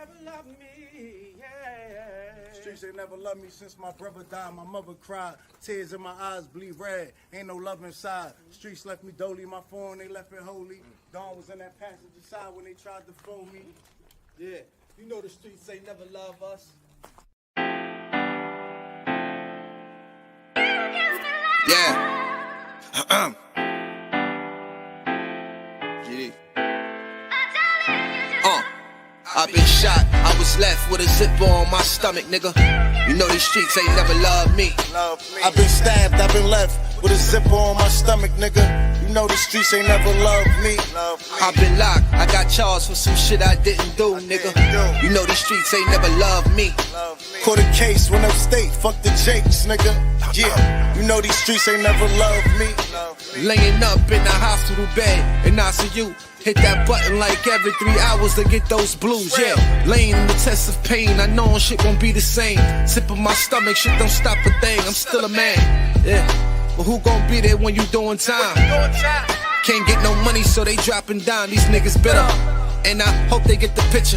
never loved me, yeah. Streets ain't never loved me since my brother died. My mother cried, tears in my eyes bleed red. Ain't no love inside. Streets left me dolly, my phone they left it holy. Dawn was in that passenger side when they tried to phone me. Yeah, you know the streets ain't never love us. Yeah. GD. I've been shot, I was left with a zipper on my stomach, nigga. You know these streets ain't never loved me. I've been stabbed, I've been left with a zipper on my stomach, nigga. You know the streets ain't never loved me. I've been locked, I got charged for some shit I didn't do, nigga. You know these streets ain't never loved me. Caught a case, went upstate, fuck the Jakes, nigga. Yeah, you know these streets ain't never loved me. Laying up in the hospital bed in ICU. Hit that button like every 3 hours to get those blues, yeah. Laying in the test of pain, I know shit won't be the same. Sipping my stomach, shit don't stop a thing, I'm still a man, yeah. But who gon' be there when you doing time? Can't get no money, so they dropping down, these niggas bitter. And I hope they get the picture,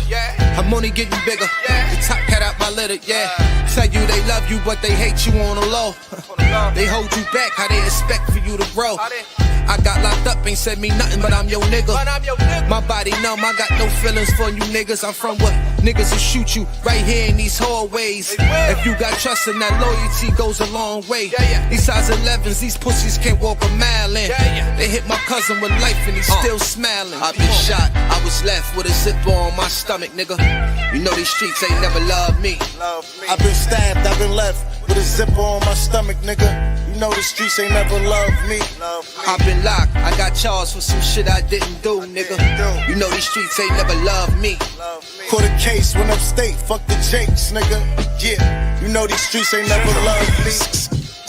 I'm only getting bigger. The top cat out my litter, yeah. Tell you they love you, but they hate you on the low. They hold you back, how they expect for you to grow. I got locked up, ain't said me nothing, but I'm your nigga. My body numb, I got no feelings for you niggas. I'm from what niggas will shoot you right here in these hallways. If you got trust and that loyalty goes a long way. These size 11s, these pussies can't walk a mile in. They hit my cousin with life and he's still smiling. I've been shot, I was left with a zipper on my stomach, nigga. You know these streets ain't never loved me. I've been stabbed, I've been left with a zipper on my stomach, nigga. You know the streets ain't never loved me. I've been locked, I got charged for some shit I didn't do, nigga. You know these streets ain't never loved me. Caught a case, went upstate, fuck the Jakes, nigga. Yeah, you know these streets ain't never loved me.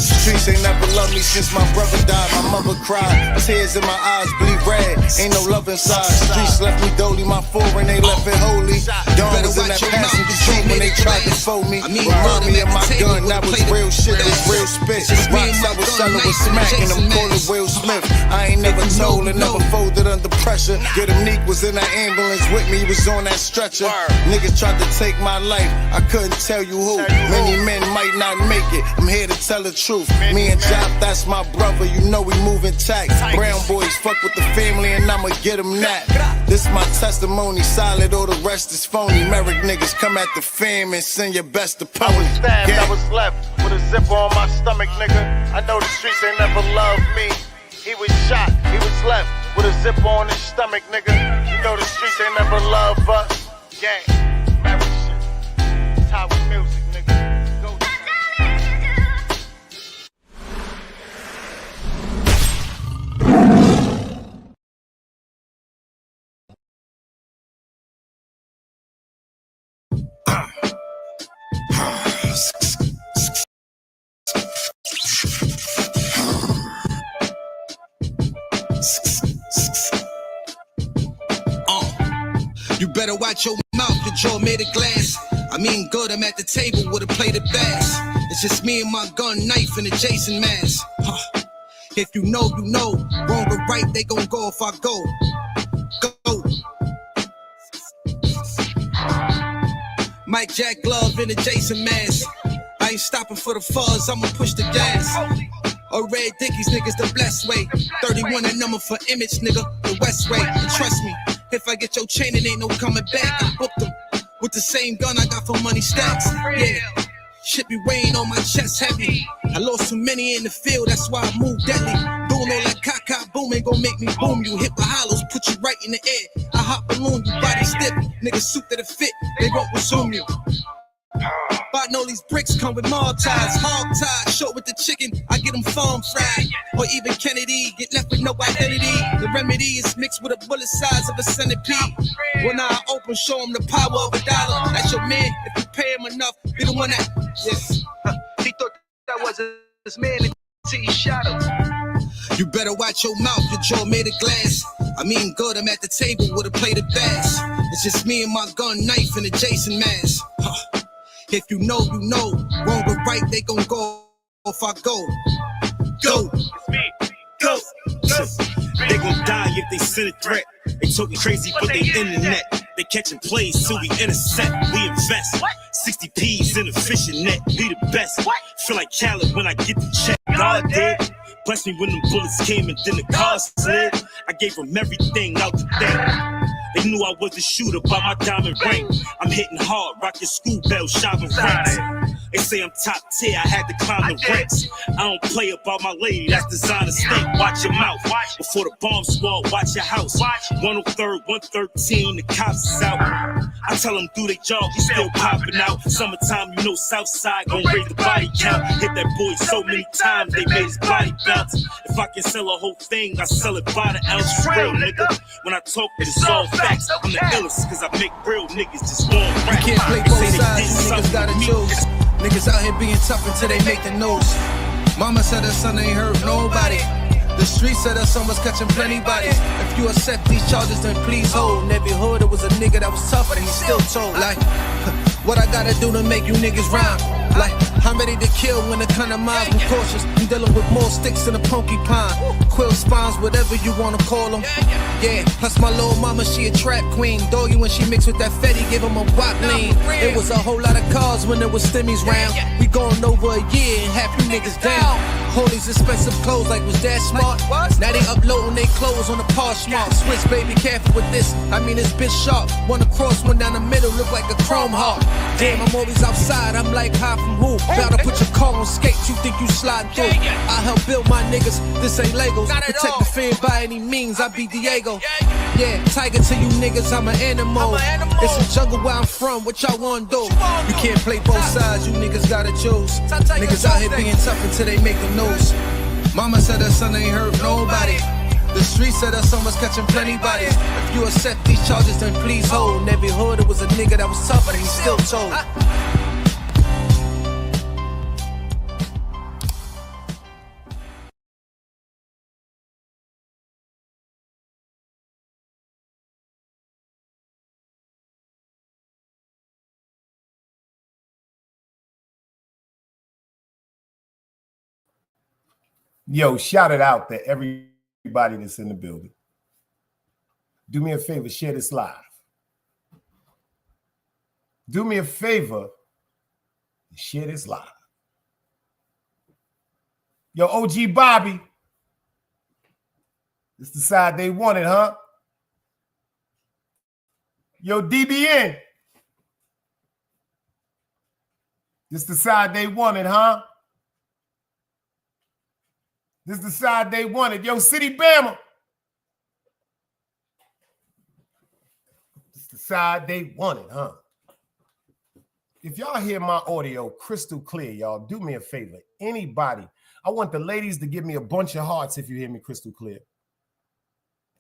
Streets ain't never loved me since my brother died. My mother cried, tears in my eyes bleed red. Ain't no love inside. Streets left me dolly, my foreign they left it holy. Dawn was in that passenger seat when they tried to fold me. Remind me of my gun, that was real shit, it was real spit. Rocks I was selling was smacking, I'm calling Will Smith. I ain't never told and never folded under pressure. Yeah, the Neek was in that ambulance with me, he was on that stretcher. Niggas tried to take my life, I couldn't tell you who. Many men might not make it, I'm here to tell the truth. Me and Jop, that's my brother, you know we moving tight. Brown boys fuck with the family and I'ma get them that. This my testimony, solid, all the rest is phony. Merrick niggas come at the fam and send your best opponent. I was stabbed, I was left with a zipper on my stomach, nigga. I know the streets ain't never loved me. He was shot, he was left with a zipper on his stomach, nigga. You know the streets ain't never loved us. Gang, Merrick shit, Tower music, nigga. Go. You better watch your mouth, your jaw made of glass. I mean good, I'm at the table with a plate of bass. It's just me and my gun, knife, and a Jason mask. If you know, you know. Wrong or right, they gon' go if I go. Go. Mike Jack glove in a Jason mask. I ain't stopping for the fuzz, I'ma push the gas. Or red Dickies, niggas the blessed way. 31 a number for image, nigga, the West way. And trust me, if I get your chain, it ain't no coming back. I booked them with the same gun I got for money stacks. Yeah, shit be weighing on my chest heavy. I lost too many in the field, that's why I moved deadly. Doing all that cock boom ain't gon' make me boom. You hit the hollows, put you right in the air. I hop balloon, you body stiff. Niggas suit that fit, they won't resume you. But I know these bricks come with mall ties, hog ties, short with the chicken, I get them farm fried. Or even Kennedy, get left with no identity. The remedy is mixed with a bullet size of a centipede. When I open, show him the power of $1. That's your man, if you pay him enough, be the one that, he thought that was his man until he shot him. You better watch your mouth, your jaw made of glass. I mean good, I'm at the table with a plate of bass. It's just me and my gun, knife, and a Jason mask. If you know, you know. Wrong or right, they gon' go if I go. Go. It's me. Go. They gon' die if they send a threat. They talking crazy, but they internet. They catching plays, so we intercept, we invest. 60 P's in a fishing net, we the best. Feel like Khaled when I get the check. God did. Bless me when them bullets came and then the car slid. I gave them everything out the thing. They knew I was a shooter by my diamond ring. I'm hitting hard, rocking school bells, shoving ranks. They say I'm top tier, I had to climb the ranks. I don't play about my lady, that's designer state. Watch your mouth, before the bomb squad, watch your house. 103rd, 113, the cops is out. I tell them do their job, we still popping out. Summertime, you know Southside gon' raise the body count. Hit that boy so many times, they made his body bounce. If I can sell a whole thing, I sell it by the ounce. For real, nigga. When I talk, it's all facts. I'm the illest, cause I make real niggas just want rap. You can't play both sides, you niggas gotta choose. Niggas out here being tough until they make the news. Mama said her son ain't hurt nobody. The streets said her son was catching plenty bodies. If you accept these charges, then please hold. In every hood, it was a nigga that was tough, but he still told. Like, what I gotta do to make you niggas rhyme? Like, I'm ready to kill when it kind of miles. I'm cautious. I'm dealing with more sticks than a porcupine. Quill spines, whatever you wanna call them. Yeah, plus my little mama, she a trap queen. Doggy when she mixed with that Fetty, give him a wop lean. It was a whole lot of cars when there was stimmies round. We going over a year and half you niggas down. All these expensive clothes, like was that smart? Now they uploading they clothes on the Poshmark. Switch, baby, careful with this. I mean, this bitch sharp. One across, one down the middle, look like a chrome heart. Damn, I'm always outside. I'm like high from who? Bout to put your car on skates. You think you slide through? I help build my niggas. This ain't Legos. Protect the fan by any means. I be Diego. Yeah, tiger to you niggas. I'm an animal. It's a jungle where I'm from. What y'all wanna do? You can't play both sides. You niggas gotta choose. Niggas out here being tough until they make the news. Mama said her son ain't hurt nobody. The streets said her son was catching plenty bodies. If you accept these charges, then please hold. In every hood, it was a nigga that was tough, but he still told. Yo, shout it out to everybody that's in the building. Do me a favor, share this live. Do me a favor, share this live. Yo, OG Bobby, this the side they wanted, huh? Yo, DBN, this the side they wanted, huh? This is the side they wanted. Yo, City Bama. This is the side they wanted, huh? If y'all hear my audio crystal clear, y'all, do me a favor. Anybody, I want the ladies to give me a bunch of hearts if you hear me crystal clear.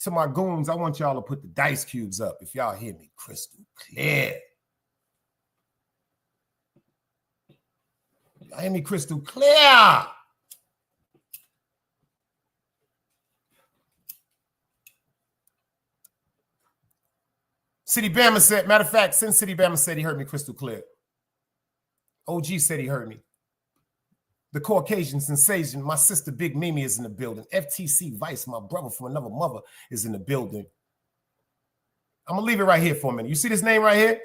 To my goons, I want y'all to put the dice cubes up if y'all hear me crystal clear. Y'all hear me crystal clear. City Bama said, matter of fact, since City Bama said he heard me crystal clear. OG said he heard me. The Caucasian sensation, my sister Big Mimi is in the building. FTC Vice, my brother from another mother, is in the building. I'm going to leave it right here for a minute. You see this name right here?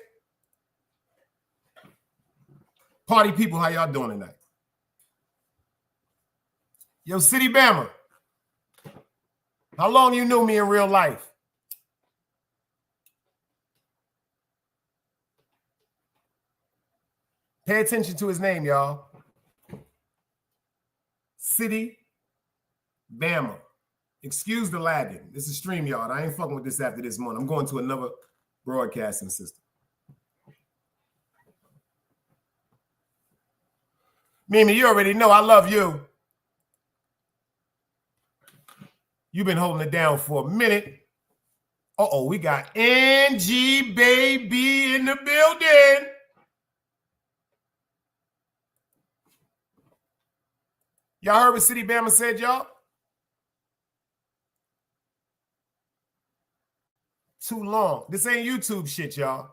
Party people, how y'all doing tonight? Yo, City Bama, how long you knew me in real life? Pay attention to his name, y'all. City Bama. Excuse the lagging. This is StreamYard. I ain't fucking with this after this month. I'm going to another broadcasting system. Mimi, you already know I love you. You've been holding it down for a minute. Uh-oh, we got NG Baby in the building. Y'all heard what City Bama said, y'all? Too long. This ain't YouTube shit, y'all.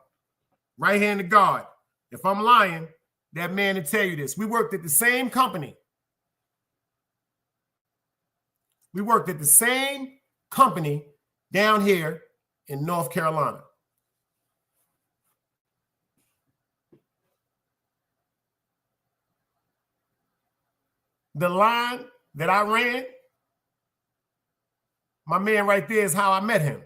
Right here in the guard. If I'm lying, that man will tell you this. We worked at the same company. We worked at the same company down here in North Carolina. the line that I ran, my man right there is how I met him.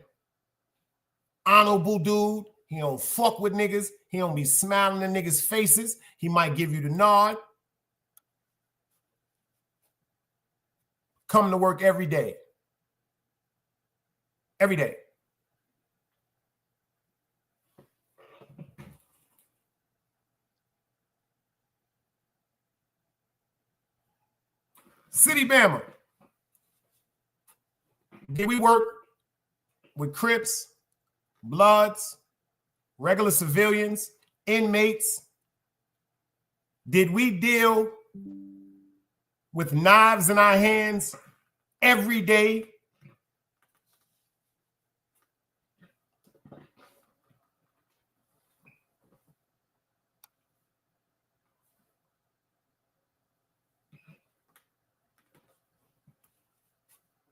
Honorable dude. He don't fuck with niggas. He don't be smiling in niggas' faces. He might give you the nod. Come to work every day. Every day. City Bama. Did we work with Crips, Bloods, regular civilians, inmates? Did we deal with knives in our hands every day?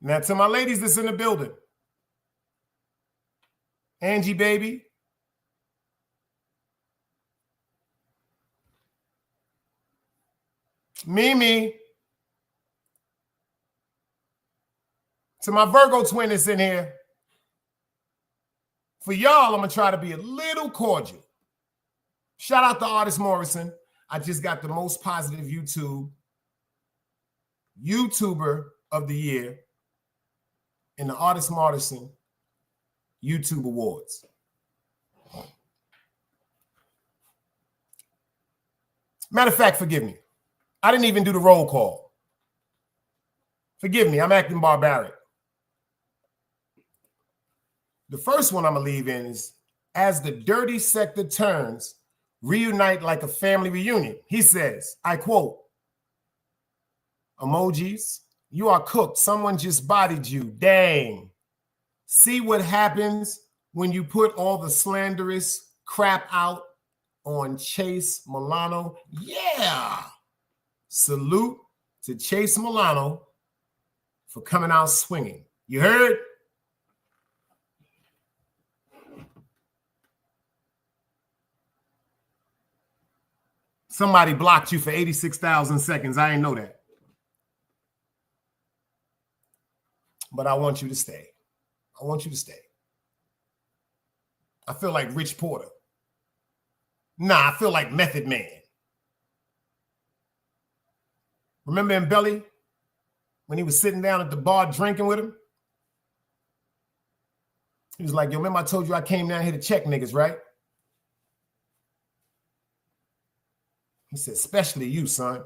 Now, to my ladies that's in the building, Angie, baby, Mimi, to my Virgo twin that's in here, for y'all, I'm going to try to be a little cordial. Shout out to Artist Morrison. I just got the most positive YouTuber of the year in the Artist Morrison YouTube Awards. Matter of fact, forgive me. I didn't even do the roll call. Forgive me, I'm acting barbaric. The first one I'm going to leave in is, as the dirty sector turns, reunite like a family reunion. He says, I quote, emojis, you are cooked. Someone just bodied you. Dang. See what happens when you put all the slanderous crap out on Chase Milano? Yeah. Salute to Chase Milano for coming out swinging. You heard? Somebody blocked you for 86,000 seconds. I didn't know that. But I want you to stay. I want you to stay. I feel like Rich Porter. Nah, I feel like Method Man. Remember in Belly when he was sitting down at the bar drinking with him? He was like, yo, remember I told you I came down here to check niggas, right? He said, especially you, son.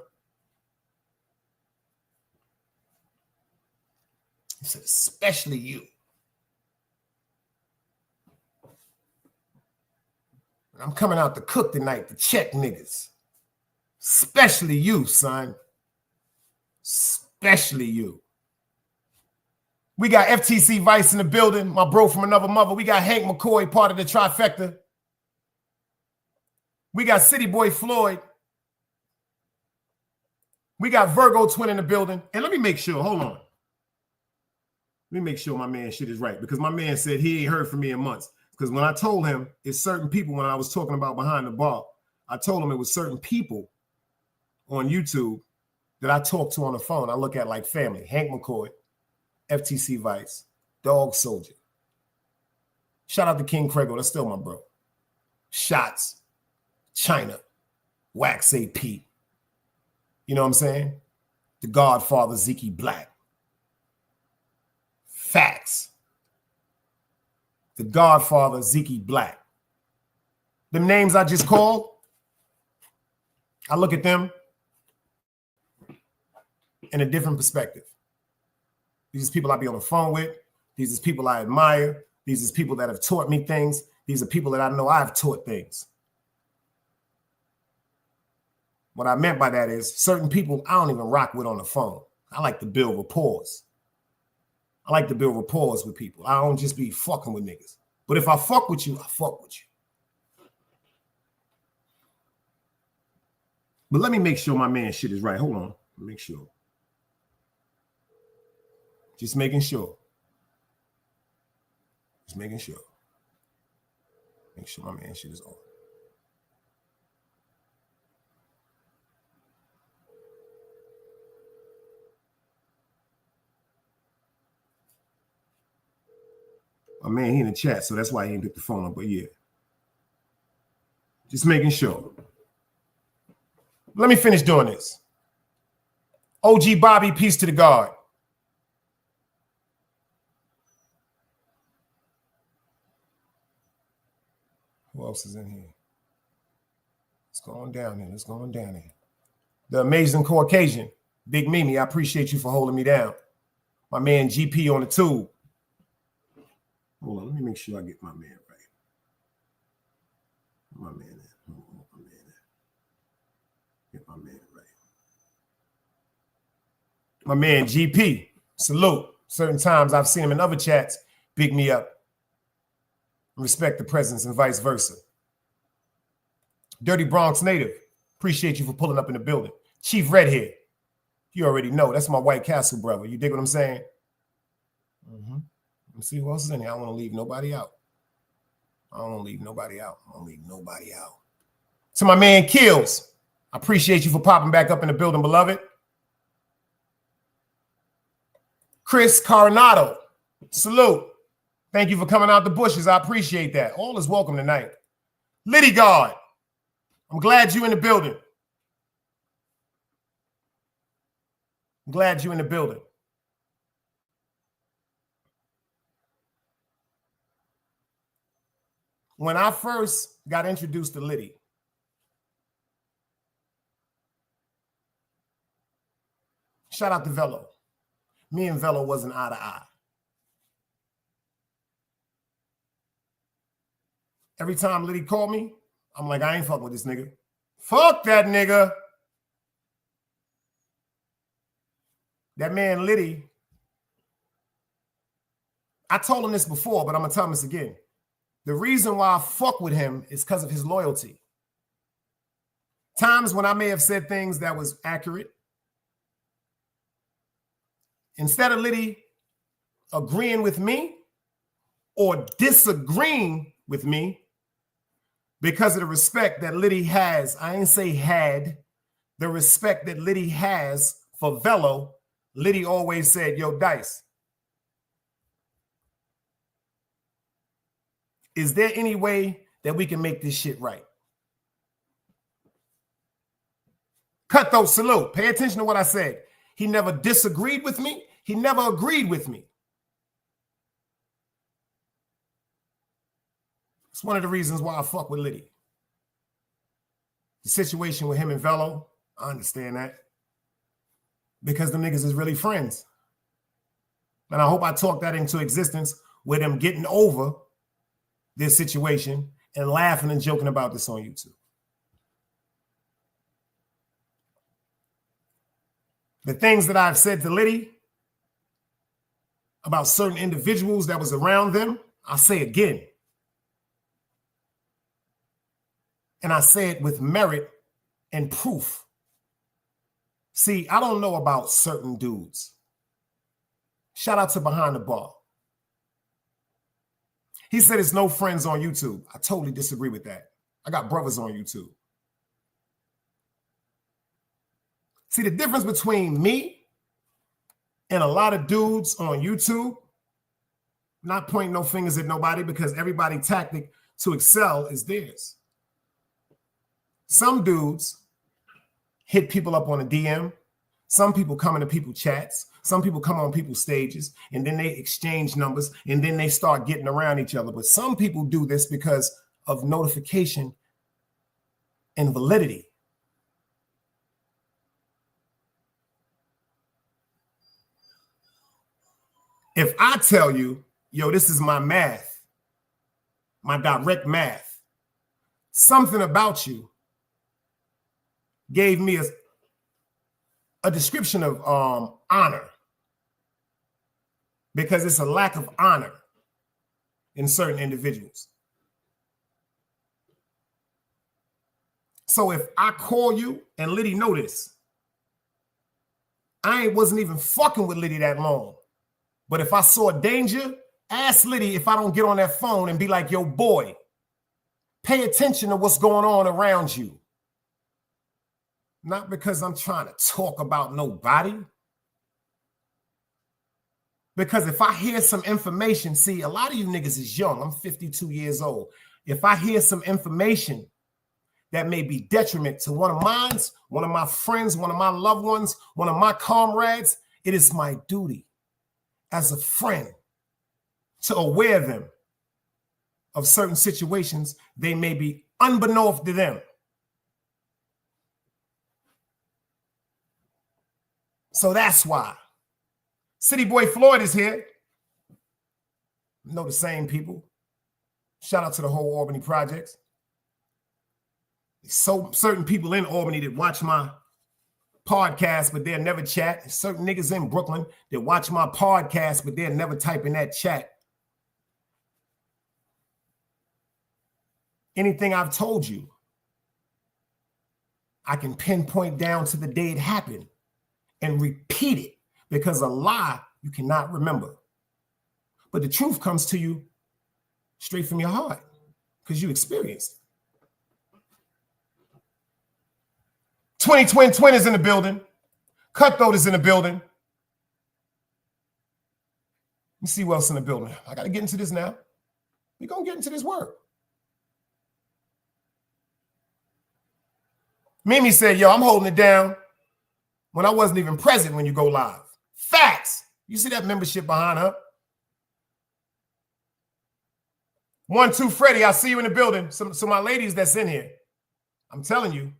He said, especially you. I'm coming out to cook tonight to check niggas. Especially you, son. Especially you. We got FTC Vice in the building, my bro from another mother. We got Hank McCoy, part of the trifecta. We got City Boy Floyd. We got Virgo Twin in the building. And let me make sure, hold on. Let me make sure my man shit is right, because my man said he ain't heard from me in months. Because when I told him it's certain people, when I was talking about behind the bar, I told him it was certain people on YouTube that I talk to on the phone. I look at like family. Hank McCoy, FTC Vice, Dog Soldier. Shout out to King Craigo. That's still my bro. Shots, China, Wax AP. You know what I'm saying? The Godfather, Zeke Black. Facts. The Godfather, Zeke Black. The names I just called, I look at them in a different perspective. These are people I be on the phone with. These are people I admire. These are people that have taught me things. These are people that I know I've taught things. What I meant by that is certain people I don't even rock with on the phone. I like to build rapport. I like to build rapport with people. I don't just be fucking with niggas. But if I fuck with you, I fuck with you. But let me make sure my man shit is right. Hold on. Make sure. Just making sure. Just making sure. Make sure my man shit is on. My man, he in the chat, so that's why he didn't pick the phone up. But yeah, just making sure. Let me finish doing this. OG Bobby, peace to the guard. Who else is in here? It's going down here. It's going down here. The amazing Caucasian, Big Mimi, I appreciate you for holding me down. My man GP on the tube. Hold on, let me make sure I get my man right. My man in. Hold on, my man in. Get my man right. My man GP, salute. Certain times I've seen him in other chats, big me up. Respect the presence and vice versa. Dirty Bronx native, appreciate you for pulling up in the building. Chief Redhead, you already know, that's my White Castle brother. You dig what I'm saying? Mm-hmm. Let me see who else is in here. I don't want to leave nobody out. So my man Kills, I appreciate you for popping back up in the building, beloved. Chris Coronado, salute. Thank you for coming out the bushes. I appreciate that. All is welcome tonight. Liddy Guard, I'm glad you're in the building. When I first got introduced to Liddy, shout out to Velo. Me and Velo wasn't eye to eye. Every time Liddy called me, I'm like, I ain't fucking with this nigga. Fuck that nigga. That man Liddy, I told him this before, but I'm gonna tell him this again. The reason why I fuck with him is because of his loyalty. Times when I may have said things that was accurate, instead of Liddy agreeing with me or disagreeing with me, because of the respect that Liddy has, I ain't say had, the respect that Liddy has for Velo, Liddy always said, yo, Dice, is there any way that we can make this shit right? Cutthroat, salute. Pay attention to what I said. He never disagreed with me. He never agreed with me. It's one of the reasons why I fuck with Liddy. The situation with him and Velo, I understand that. Because the niggas is really friends. And I hope I talk that into existence with them getting over this situation and laughing and joking about this on YouTube. The things that I've said to Liddy about certain individuals that was around them, I'll say again. And I say it with merit and proof. See, I don't know about certain dudes. Shout out to Behind the Bar. He said it's no friends on YouTube. I totally disagree with that. I got brothers on YouTube. See, the difference between me and a lot of dudes on YouTube, not pointing no fingers at nobody because everybody's tactic to excel is theirs. Some dudes hit people up on a DM. Some people come into people's chats. Some people come on people's stages and then they exchange numbers and then they start getting around each other. But some people do this because of notification and validity. If I tell you, yo, this is my math, my direct math, something about you gave me a description of honor, because it's a lack of honor in certain individuals. So if I call you, and Liddy know this, I wasn't even fucking with Liddy that long. But if I saw danger, ask Liddy if I don't get on that phone and be like, yo, boy, pay attention to what's going on around you. Not because I'm trying to talk about nobody. Because if I hear some information, see, a lot of you niggas is young. I'm 52 years old. If I hear some information that may be detriment to one of mine, one of my friends, one of my loved ones, one of my comrades, it is my duty as a friend to aware them of certain situations they may be unbeknownst to them. So that's why City Boy Floyd is here. You know the same people. Shout out to the whole Albany projects. So certain people in Albany that watch my podcast, but they'll never chat. Certain niggas in Brooklyn that watch my podcast, but they'll never type in that chat. Anything I've told you, I can pinpoint down to the day it happened and repeat it, because a lie you cannot remember. But the truth comes to you straight from your heart because you experienced it. 2020 is in the building. Cutthroat is in the building. Let me see what else in the building. I got to get into this now. We're going to get into this work. Mimi said, yo, I'm holding it down when I wasn't even present when you go live. Facts. You see that membership behind her? 1, 2, Freddie, I see you in the building. So my ladies that's in here, I'm telling you,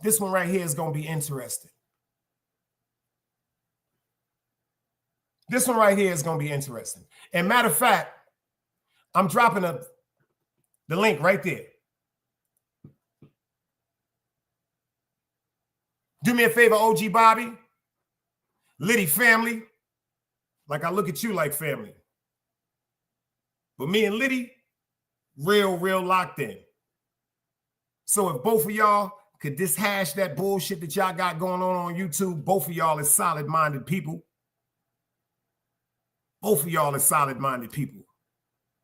this one right here is going to be interesting. This one right here is going to be interesting. And matter of fact, I'm dropping the link right there. Do me a favor, OG Bobby, Liddy family. Like I look at you like family. But me and Liddy, real locked in. So if both of y'all could dishash that bullshit that y'all got going on YouTube, both of y'all is solid-minded people. Both of y'all is solid-minded people.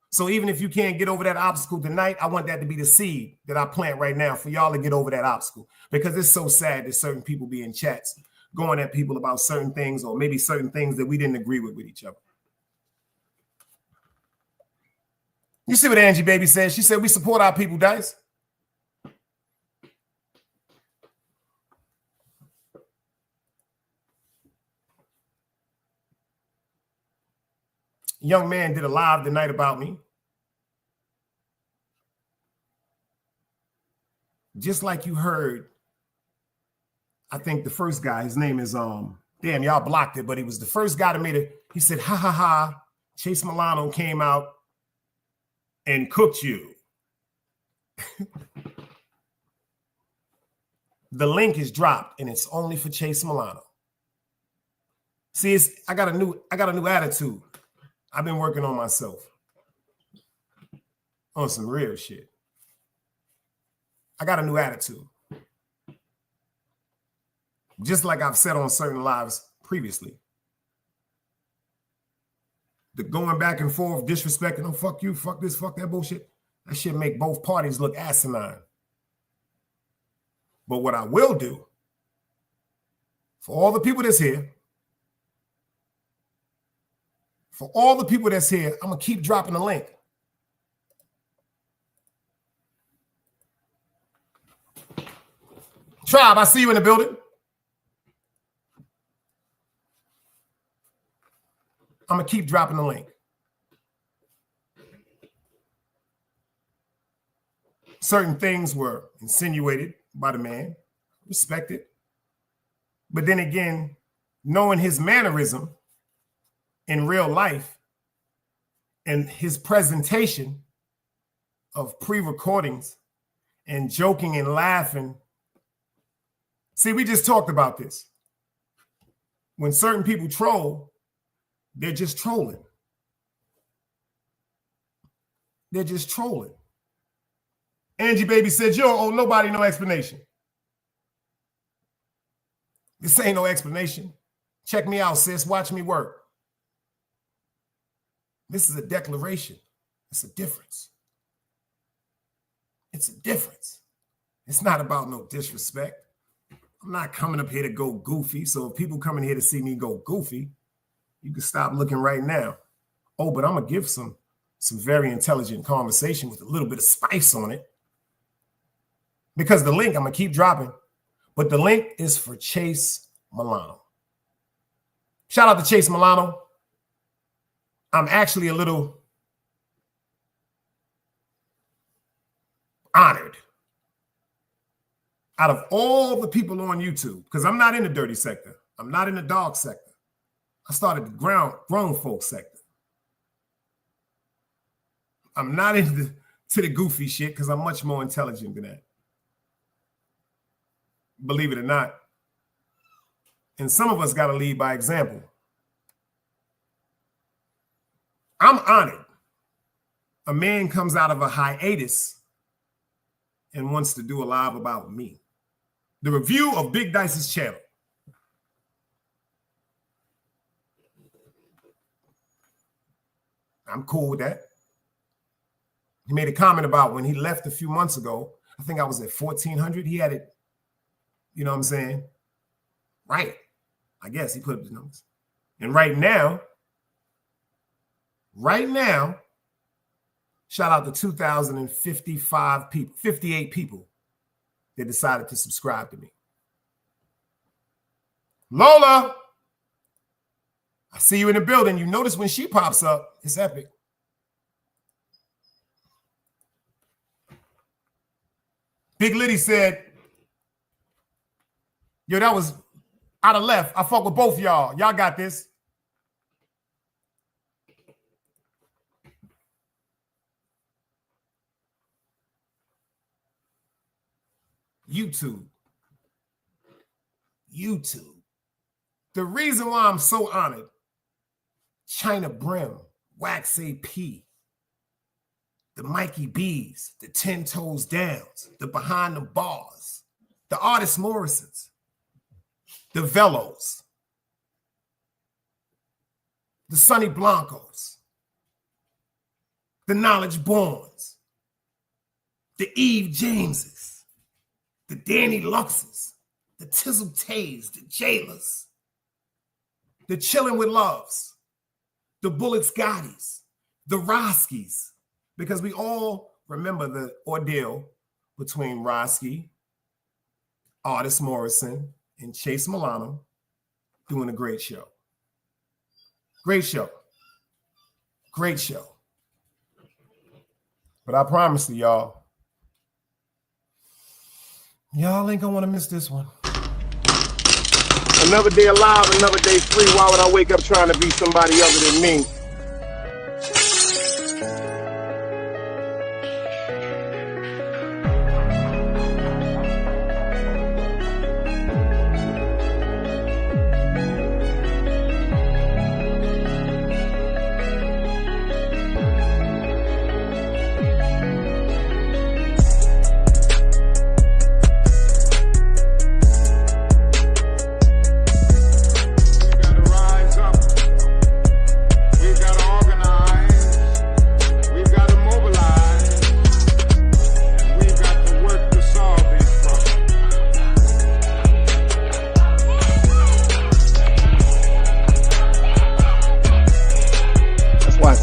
So even if you can't get over that obstacle tonight, I want that to be the seed that I plant right now for y'all to get over that obstacle. Because it's so sad that certain people be in chats going at people about certain things, or maybe certain things that we didn't agree with each other. You see what Angie Baby said? She said, we support our people, Dice. Young man did a live tonight about me. Just like you heard, I think the first guy, his name is, damn, y'all blocked it, but he was the first guy that made it. He said, ha, ha, ha, Chase Milano came out and cooked you. The link is dropped, and it's only for Chase Milano. See, I got a new attitude. I've been working on myself on some real shit. I got a new attitude. Just like I've said on certain lives previously. The going back and forth, disrespecting, oh, fuck you, fuck this, fuck that bullshit. That shit make both parties look asinine. But what I will do, for all the people that's here, I'm going to keep dropping the link. Tribe, I see you in the building. I'm going to keep dropping the link. Certain things were insinuated by the man, respected. But then again, knowing his mannerism in real life and his presentation of pre-recordings and joking and laughing. See, we just talked about this. When certain people troll, they're just trolling. They're just trolling. Angie Baby said, you don't owe nobody no explanation. This ain't no explanation. Check me out, sis. Watch me work. This is a declaration. It's a difference. It's a difference. It's not about no disrespect. I'm not coming up here to go goofy. So if people coming here to see me go goofy, you can stop looking right now. Oh, but I'm gonna give some very intelligent conversation with a little bit of spice on it. Because the link, I'm gonna keep dropping, but the link is for Chase Milano. Shout out to Chase Milano. I'm actually a little honored. Out of all the people on YouTube, because I'm not in the dirty sector, I'm not in the dog sector. I started the grown folk sector. I'm not into the goofy shit because I'm much more intelligent than that. Believe it or not. And some of us got to lead by example. I'm honored. A man comes out of a hiatus and wants to do a live about me. The review of Big Dice's channel. I'm cool with that. He made a comment about when he left a few months ago. I think I was at 1,400. He had it, you know what I'm saying? Right. I guess he put up the numbers. And right now, shout out to 2,055 people, 58 people that decided to subscribe to me. Lola, I see you in the building. You notice when she pops up, it's epic. Big Liddy said, yo, that was out of left. I fuck with both y'all. Y'all got this. YouTube. The reason why I'm so honored, China Brim, Wax AP, the Mikey B's, the 10 Toes Downs, the Behind the Bars, the Artist Morrisons, the Velos, the Sonny Blancos, the Knowledge Borns, the Eve Jameses, the Danny Luxes, the Tizzle Tays, the Jailers, the Chillin' with Loves, the Bullet Scotties, the Roskis, because we all remember the ordeal between Roski, Artist Morrison, and Chase Milano doing a great show. Great show. Great show. But I promise you, y'all ain't gonna want to miss this one. Another day alive, another day free. Why would I wake up trying to be somebody other than me?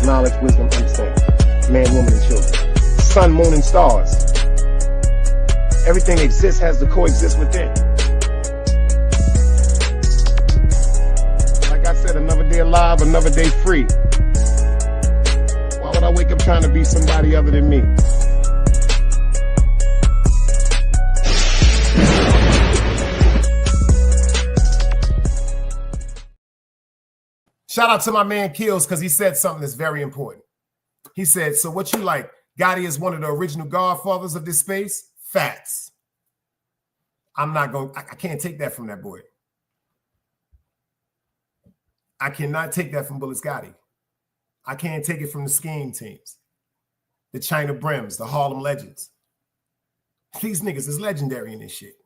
Knowledge, wisdom, understanding. Man, woman, and children. Sun, moon, and stars. Everything exists has to coexist within. Like I said, another day alive, another day free. Why would I wake up trying to be somebody other than me? Shout out to my man Kills because he said something that's very important. He said, so what you like? Gotti is one of the original godfathers of this space? Facts. I can't take that from that boy. I cannot take that from Bullet Gotti. I can't take it from the Scheme teams, the China Brims, the Harlem Legends. These niggas is legendary in this shit.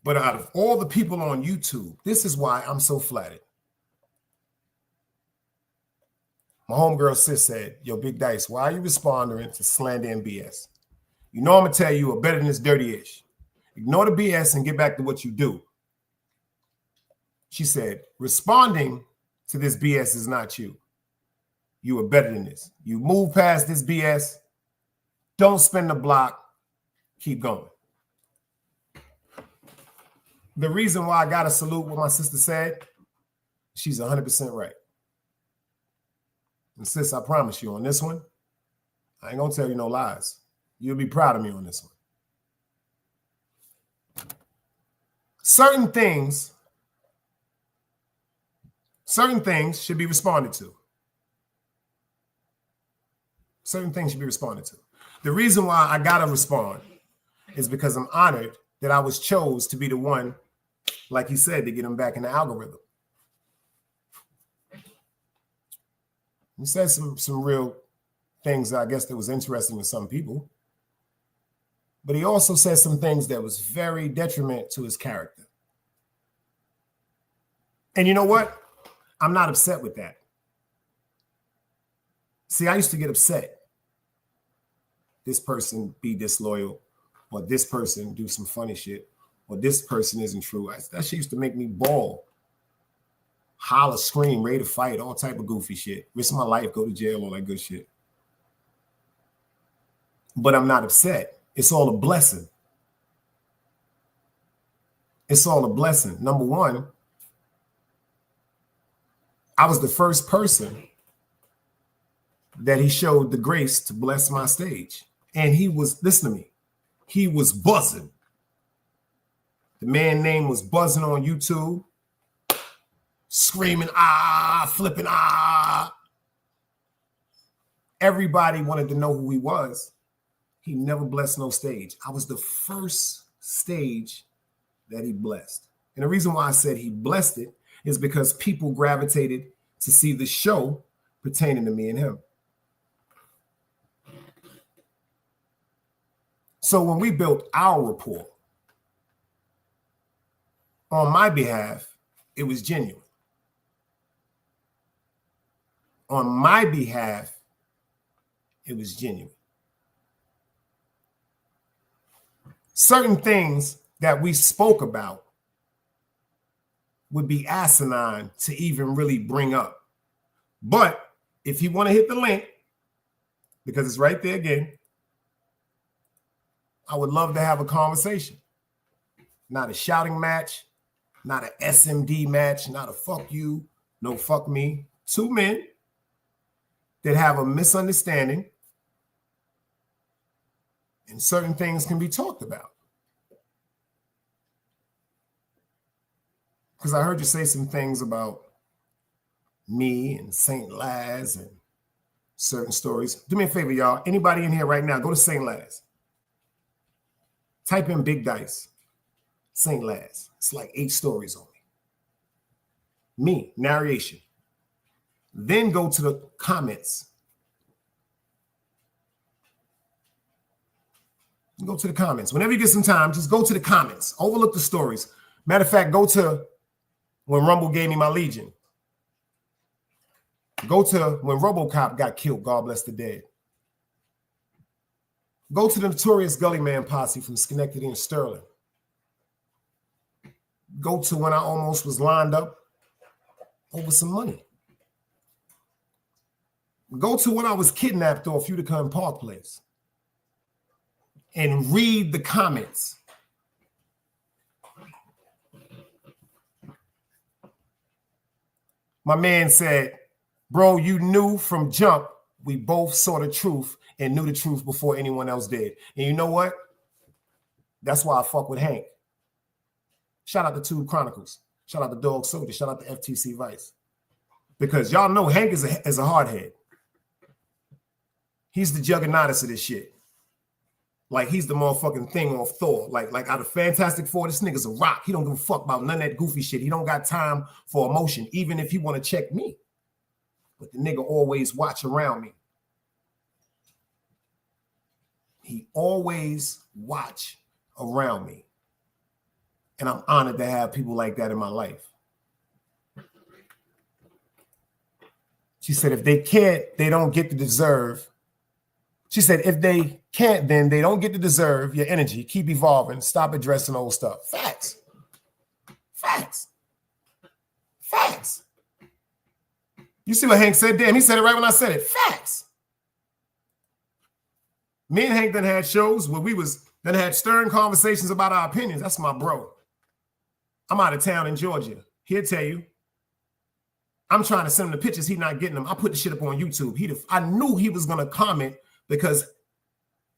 But out of all the people on YouTube, this is why I'm so flattered. My homegirl sis said, yo, Big Dice, why are you responding to slander and BS? You know I'm going to tell you are better than this dirty ish. Ignore the BS and get back to what you do. She said, responding to this BS is not you. You are better than this. You move past this BS. Don't spin the block. Keep going. The reason why I got to salute what my sister said, she's 100% right. And sis, I promise you on this one, I ain't going to tell you no lies. You'll be proud of me on this one. Certain things should be responded to. Certain things should be responded to. The reason why I got to respond is because I'm honored that I was chose to be the one, like he said, to get him back in the algorithm. He said some real things, I guess, that was interesting to some people. But he also said some things that was very detriment to his character. And you know what? I'm not upset with that. See, I used to get upset. This person be disloyal, or this person do some funny shit, or this person isn't true. That shit used to make me bawl, holler, scream, ready to fight, all type of goofy shit. Risk my life, go to jail, all that good shit. But I'm not upset. It's all a blessing. It's all a blessing. Number one, I was the first person that he showed the grace to bless my stage. And he was, listen to me, he was buzzing. The man's name was buzzing on YouTube, screaming, flipping, Everybody wanted to know who he was. He never blessed no stage. I was the first stage that he blessed. And the reason why I said he blessed it is because people gravitated to see the show pertaining to me and him. So when we built our rapport, on my behalf, it was genuine. On my behalf, it was genuine. Certain things that we spoke about would be asinine to even really bring up. But if you want to hit the link, because it's right there again, I would love to have a conversation. Not a shouting match, not an SMD match, not a fuck you, no fuck me. Two men that have a misunderstanding, and certain things can be talked about. Because I heard you say some things about me and St. Laz and certain stories. Do me a favor, y'all. Anybody in here right now, go to St. Laz. Type in Big Dice, St. Laz. It's like 8 stories on me. Me, narration. Then go to the comments. Go to the comments. Whenever you get some time, just go to the comments. Overlook the stories. Matter of fact, go to when Rumble gave me my Legion. Go to when RoboCop got killed. God bless the dead. Go to the notorious Gully Man posse from Schenectady and Sterling. Go to when I almost was lined up over some money. Go to when I was kidnapped off Utica and Park Place. And read the comments. My man said, bro, you knew from jump, we both saw the truth and knew the truth before anyone else did. And you know what? That's why I fuck with Hank. Shout out to Tube Chronicles. Shout out to Dog Soldier. Shout out to FTC Vice. Because y'all know Hank is a hardhead. He's the juggernautus of this shit. Like he's the motherfucking thing off Thor. Like out of Fantastic Four, this nigga's a rock. He don't give a fuck about none of that goofy shit. He don't got time for emotion, even if he want to check me. But the nigga always watch around me. He always watch around me. And I'm honored to have people like that in my life. She said, if they can't, they don't get to deserve. She said, if they can't, then they don't get to deserve your energy. Keep evolving. Stop addressing old stuff. Facts. Facts. You see what Hank said? Damn, he said it right when I said it. Facts. Me and Hank then had shows where we then had stern conversations about our opinions. That's my bro. I'm out of town in Georgia. He'll tell you. I'm trying to send him the pictures. He's not getting them. I put the shit up on YouTube. I knew he was going to comment because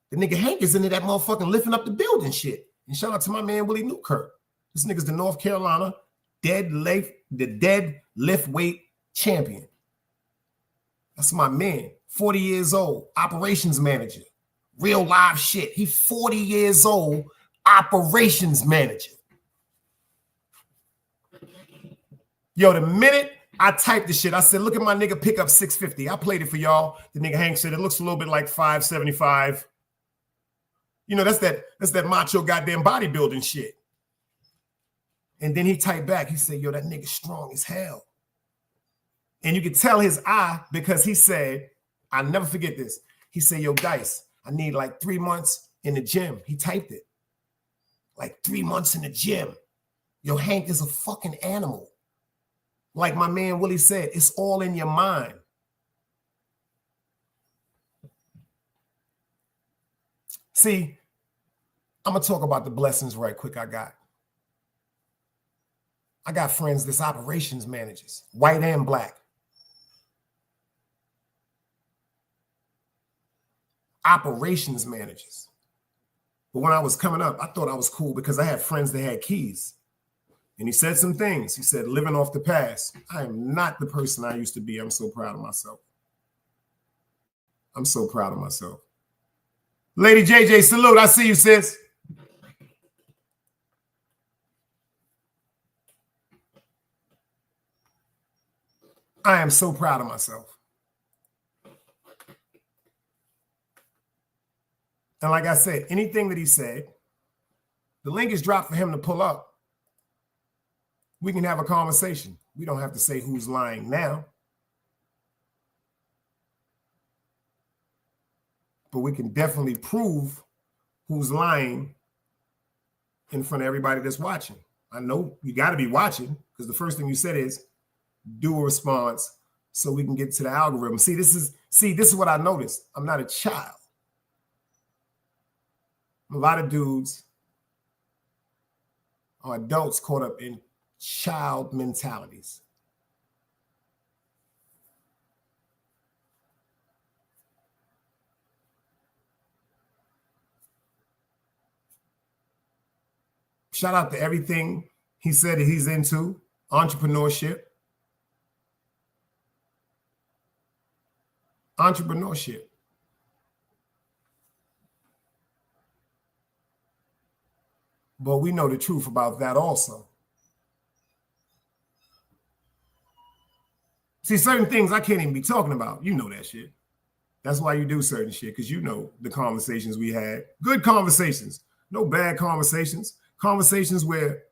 the nigga Hank is into that motherfucking lifting up the building shit. And shout out to my man, Willie Newkirk. This nigga's the North Carolina dead lift weight champion. That's my man. 40 years old, operations manager. Real live shit. He's 40 years old, operations manager. Yo, the minute I typed the shit, I said, look at my nigga pick up 650. I played it for y'all. The nigga Hank said it looks a little bit like 575. You know, that's that macho goddamn bodybuilding shit. And then he typed back. He said, yo, that nigga strong as hell. And you could tell his eye because he said, I'll never forget this. He said, yo, Dice, I need like 3 months in the gym. He typed it. Like 3 months in the gym. Yo, Hank is a fucking animal. Like my man Willie said, it's all in your mind. See, I'm going to talk about the blessings right quick I got friends that's operations managers, white and black. Operations managers. But when I was coming up, I thought I was cool because I had friends that had keys. And he said some things. He said, living off the past. I am not the person I used to be. I'm so proud of myself. I'm so proud of myself. Lady JJ, salute. I see you, sis. I am so proud of myself. And like I said, anything that he said, the link is dropped for him to pull up. We can have a conversation. We don't have to say who's lying now. But we can definitely prove who's lying in front of everybody that's watching. I know you got to be watching because the first thing you said is do a response so we can get to the algorithm. See, this is what I noticed. I'm not a child. A lot of dudes are adults caught up in child mentalities. Shout out to everything he said that he's into, entrepreneurship. Entrepreneurship. But we know the truth about that also. See, certain things I can't even be talking about. You know that shit. That's why you do certain shit, because you know the conversations we had. Good conversations. No bad conversations. Conversations where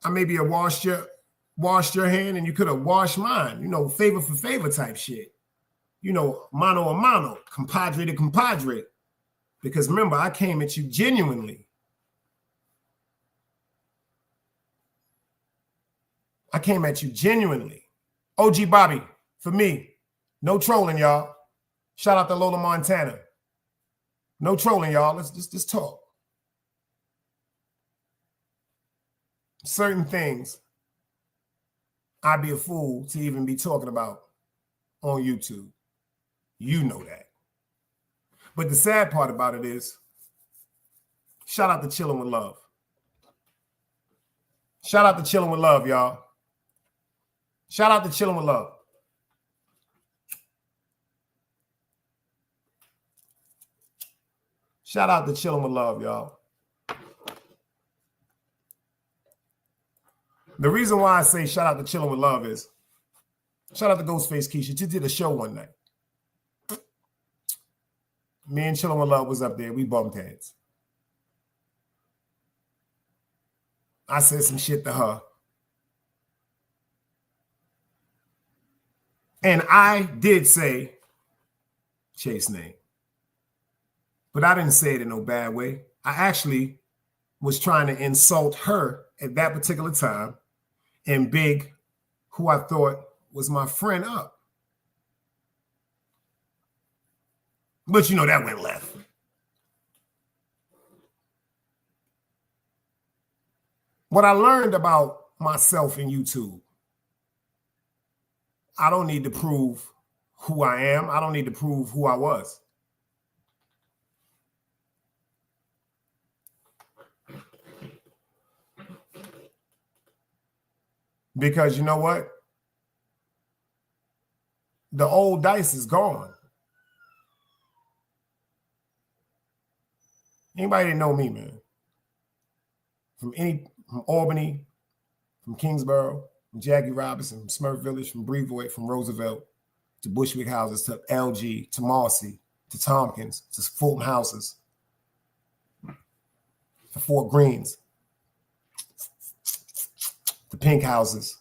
I maybe have washed your hand and you could have washed mine. You know, favor for favor type shit. You know, mano a mano, compadre to compadre. Because remember, I came at you genuinely. I came at you genuinely. OG Bobby, for me, no trolling, y'all. Shout out to Lola Montana. No trolling, y'all. Let's just talk. Certain things I'd be a fool to even be talking about on YouTube. You know that. But the sad part about it is, shout out to Chilling with Love. Shout out to Chilling with Love, y'all. Shout out to Chilling with Love. Shout out to Chilling with Love, y'all. The reason why I say shout out to Chilling with Love is, shout out to Ghostface Keisha. She did a show one night. Me and Chilling with Love was up there. We bumped heads. I said some shit to her. And I did say Chase name. But I didn't say it in no bad way. I actually was trying to insult her at that particular time. And Big, who I thought was my friend up. But you know, that went left. What I learned about myself in YouTube, I don't need to prove who I am. I don't need to prove who I was. Because you know what? The old dice is gone. Anybody that know me, man, from Albany, from Kingsborough, from Jackie Robinson, from Smurf Village, from Brevoort, from Roosevelt, to Bushwick houses, to LG, to Marcy, to Tompkins, to Fulton houses, to Fort Greens, the Pink houses,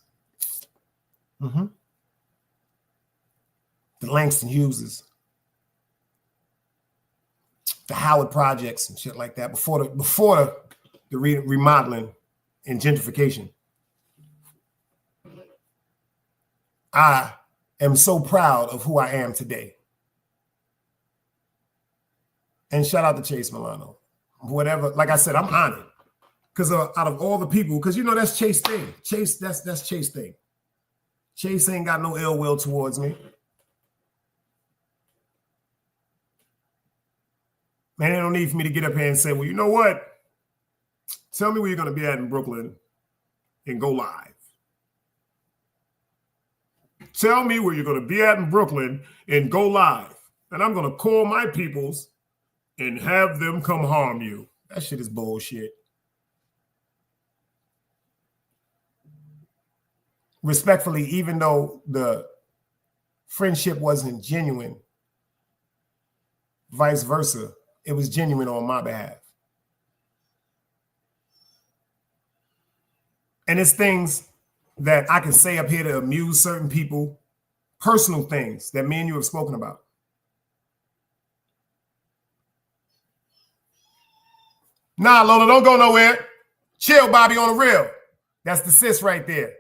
the Langston Hugheses, the Howard projects and shit like that before the remodeling and gentrification. I am so proud of who I am today. And shout out to Chase Milano. Whatever, like I said, I'm honored. Because out of all the people, because you know that's Chase thing. Chase, that's Chase thing. Chase ain't got no ill will towards me. Man, ain't no need for me to get up here and say, well, you know what? Tell me where you're going to be at in Brooklyn and go live. Tell me where you're going to be at in Brooklyn and go live. And I'm going to call my peoples and have them come harm you. That shit is bullshit. Respectfully, even though the friendship wasn't genuine, vice versa, it was genuine on my behalf. And it's things that I can say up here to amuse certain people, personal things that me and you have spoken about. Nah, Lola, don't go nowhere. Chill, Bobby, on the real. That's the sis right there.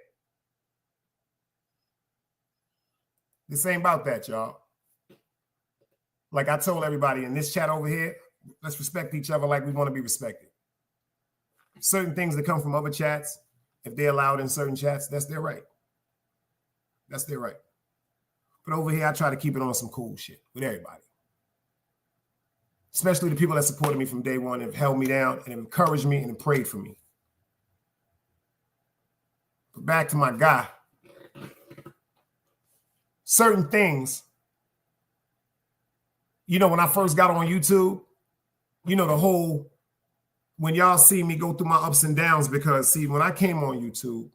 This ain't about that, y'all. Like I told everybody in this chat over here, let's respect each other like we want to be respected. Certain things that come from other chats, if they're allowed in certain chats, that's their right. That's their right. But over here, I try to keep it on some cool shit with everybody. Especially the people that supported me from day one and have held me down and encouraged me and prayed for me. But back to my guy. Certain things, you know, when I first got on YouTube, you know, the whole, when y'all see me go through my ups and downs, because see, when I came on YouTube,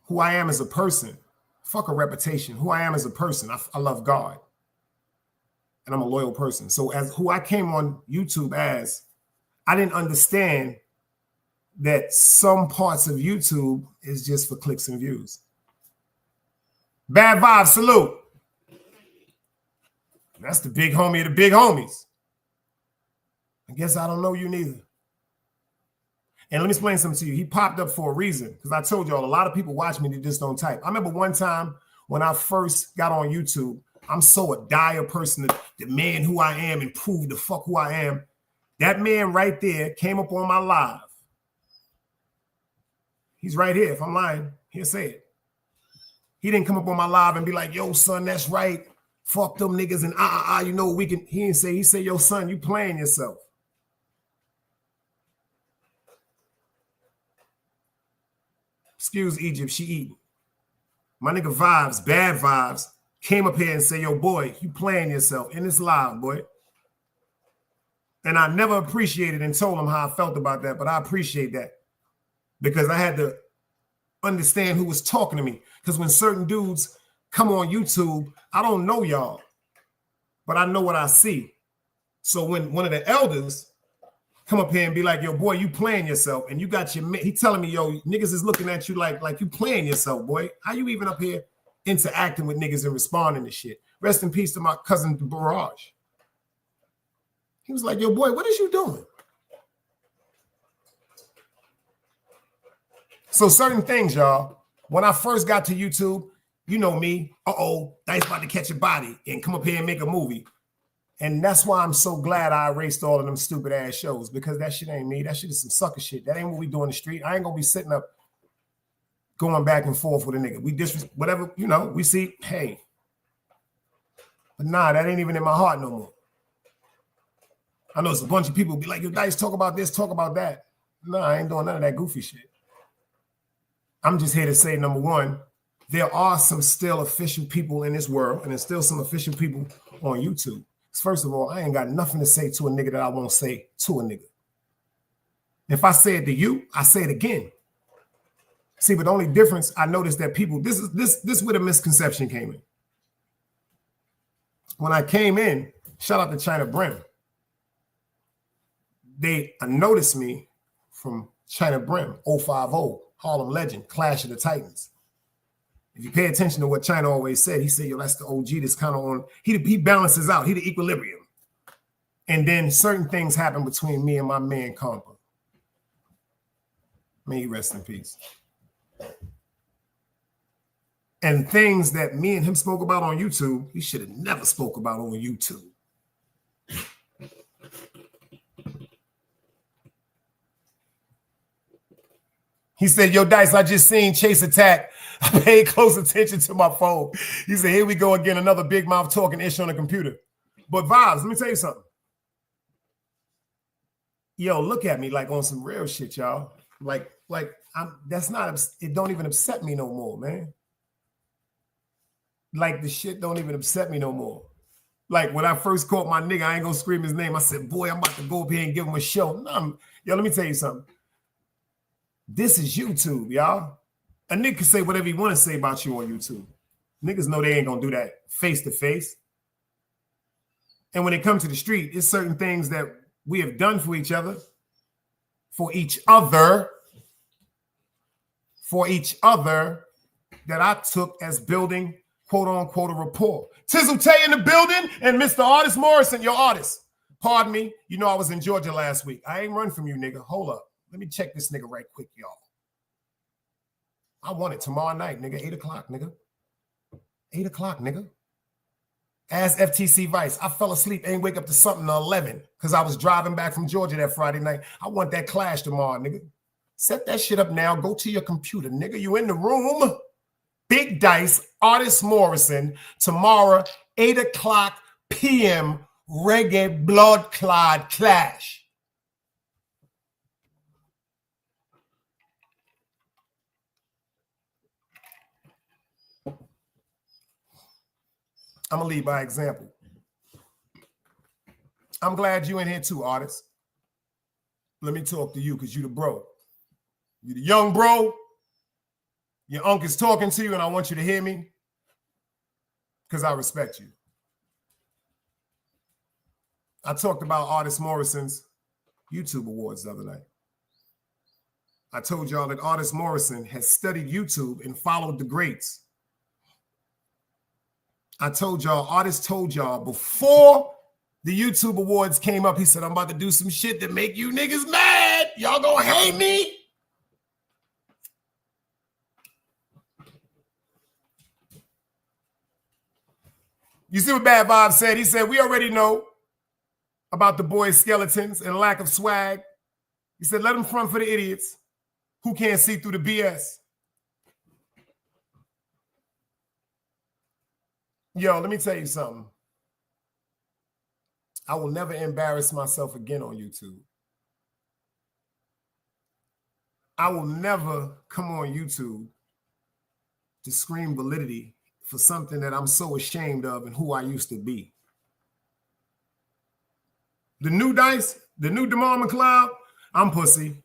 who I am as a person, fuck a reputation. Who I am as a person, I love God. And I'm a loyal person. So as who I came on YouTube as, I didn't understand that some parts of YouTube is just for clicks and views. Bad vibes, salute. That's the big homie of the big homies. I guess I don't know you neither. And let me explain something to you. He popped up for a reason, because I told y'all a lot of people watch me, they just don't type. I remember one time when I first got on YouTube, I'm so a dire person to demand who I am and prove the fuck who I am. That man right there came up on my live. He's right here. If I'm lying, he'll say it. He didn't come up on my live and be like, yo, son, that's right. Fuck them niggas and you know, we can. He didn't say, he said, yo, son, you playing yourself. Excuse Egypt, she eating. My nigga Vibes, Bad Vibes, came up here and said, yo, boy, you playing yourself in this live, boy. And I never appreciated and told him how I felt about that, but I appreciate that. Because I had to understand who was talking to me. Because when certain dudes come on YouTube, I don't know y'all, but I know what I see. So when one of the elders come up here and be like, yo, boy, you playing yourself, and you got your, he telling me, yo, niggas is looking at you like you playing yourself, boy. How you even up here interacting with niggas and responding to shit? Rest in peace to my cousin Barrage. He was like, yo, boy, what is you doing? So certain things, y'all, when I first got to YouTube, you know me, Dice about to catch a body and come up here and make a movie. And that's why I'm so glad I erased all of them stupid ass shows, because that shit ain't me. That shit is some sucker shit. That ain't what we do in the street. I ain't gonna be sitting up going back and forth with a nigga. We whatever, we see, hey. But nah, that ain't even in my heart no more. I know it's a bunch of people be like, yo, Dice, talk about this, talk about that. Nah, I ain't doing none of that goofy shit. I'm just here to say, number one, there are some still official people in this world, and there's still some official people on YouTube. First of all, I ain't got nothing to say to a nigga that I won't say to a nigga. If I say it to you, I say it again. See, but the only difference I noticed that people, this is where the misconception came in. When I came in, shout out to China Brim. They noticed me from China Brim, 050, Harlem Legend, Clash of the Titans. If you pay attention to what China always said, he said, yo, that's the OG that's kind of on, he balances out, he the equilibrium. And then certain things happen between me and my man, Compa. May he rest in peace. And things that me and him spoke about on YouTube, he should have never spoke about on YouTube. He said, yo, Dice, I just seen Chase attack. I paid close attention to my phone. He said, here we go again, another big mouth talking ish on the computer. But Vibes, let me tell you something. Yo, look at me like on some real shit, y'all. Like it don't even upset me no more, man. Like the shit don't even upset me no more. Like when I first caught my nigga, I ain't gonna scream his name. I said, boy, I'm about to go up here and give him a show. Yo, let me tell you something. This is YouTube, y'all. A nigga can say whatever he want to say about you on YouTube. Niggas know they ain't gonna do that face to face. And when it comes to the street, it's certain things that we have done for each other, that I took as building, quote unquote, a rapport. Tizzle Tay in the building and Mr. Artist Morrison, your artist. Pardon me. You know I was in Georgia last week. I ain't run from you, nigga. Hold up. Let me check this nigga right quick, y'all. I want it tomorrow night, nigga. 8 o'clock, nigga. 8 o'clock, nigga. Ask FTC Vice. I fell asleep, ain't wake up to something to 11 because I was driving back from Georgia that Friday night. I want that Clash tomorrow, nigga. Set that shit up now. Go to your computer, nigga. You in the room. Big Dice, Artist Morrison, tomorrow, 8 o'clock p.m., Reggae Blood Clot Clash. I'm going to lead by example. I'm glad you in here too, Artist. Let me talk to you because you the bro. You the young bro. Your uncle's talking to you and I want you to hear me because I respect you. I talked about Artist Morrison's YouTube awards the other night. I told y'all that Artist Morrison has studied YouTube and followed the greats. I told y'all, Artist told y'all before the YouTube awards came up, he said, I'm about to do some shit that make you niggas mad. Y'all gonna hate me. You see what Bad Bob said? He said, we already know about the boys' skeletons and lack of swag. He said, let them front for the idiots who can't see through the BS. Yo, let me tell you something. I will never embarrass myself again on YouTube. I will never come on YouTube to scream validity for something that I'm so ashamed of and who I used to be. The new Dice, the new DeMar McLeod, I'm pussy.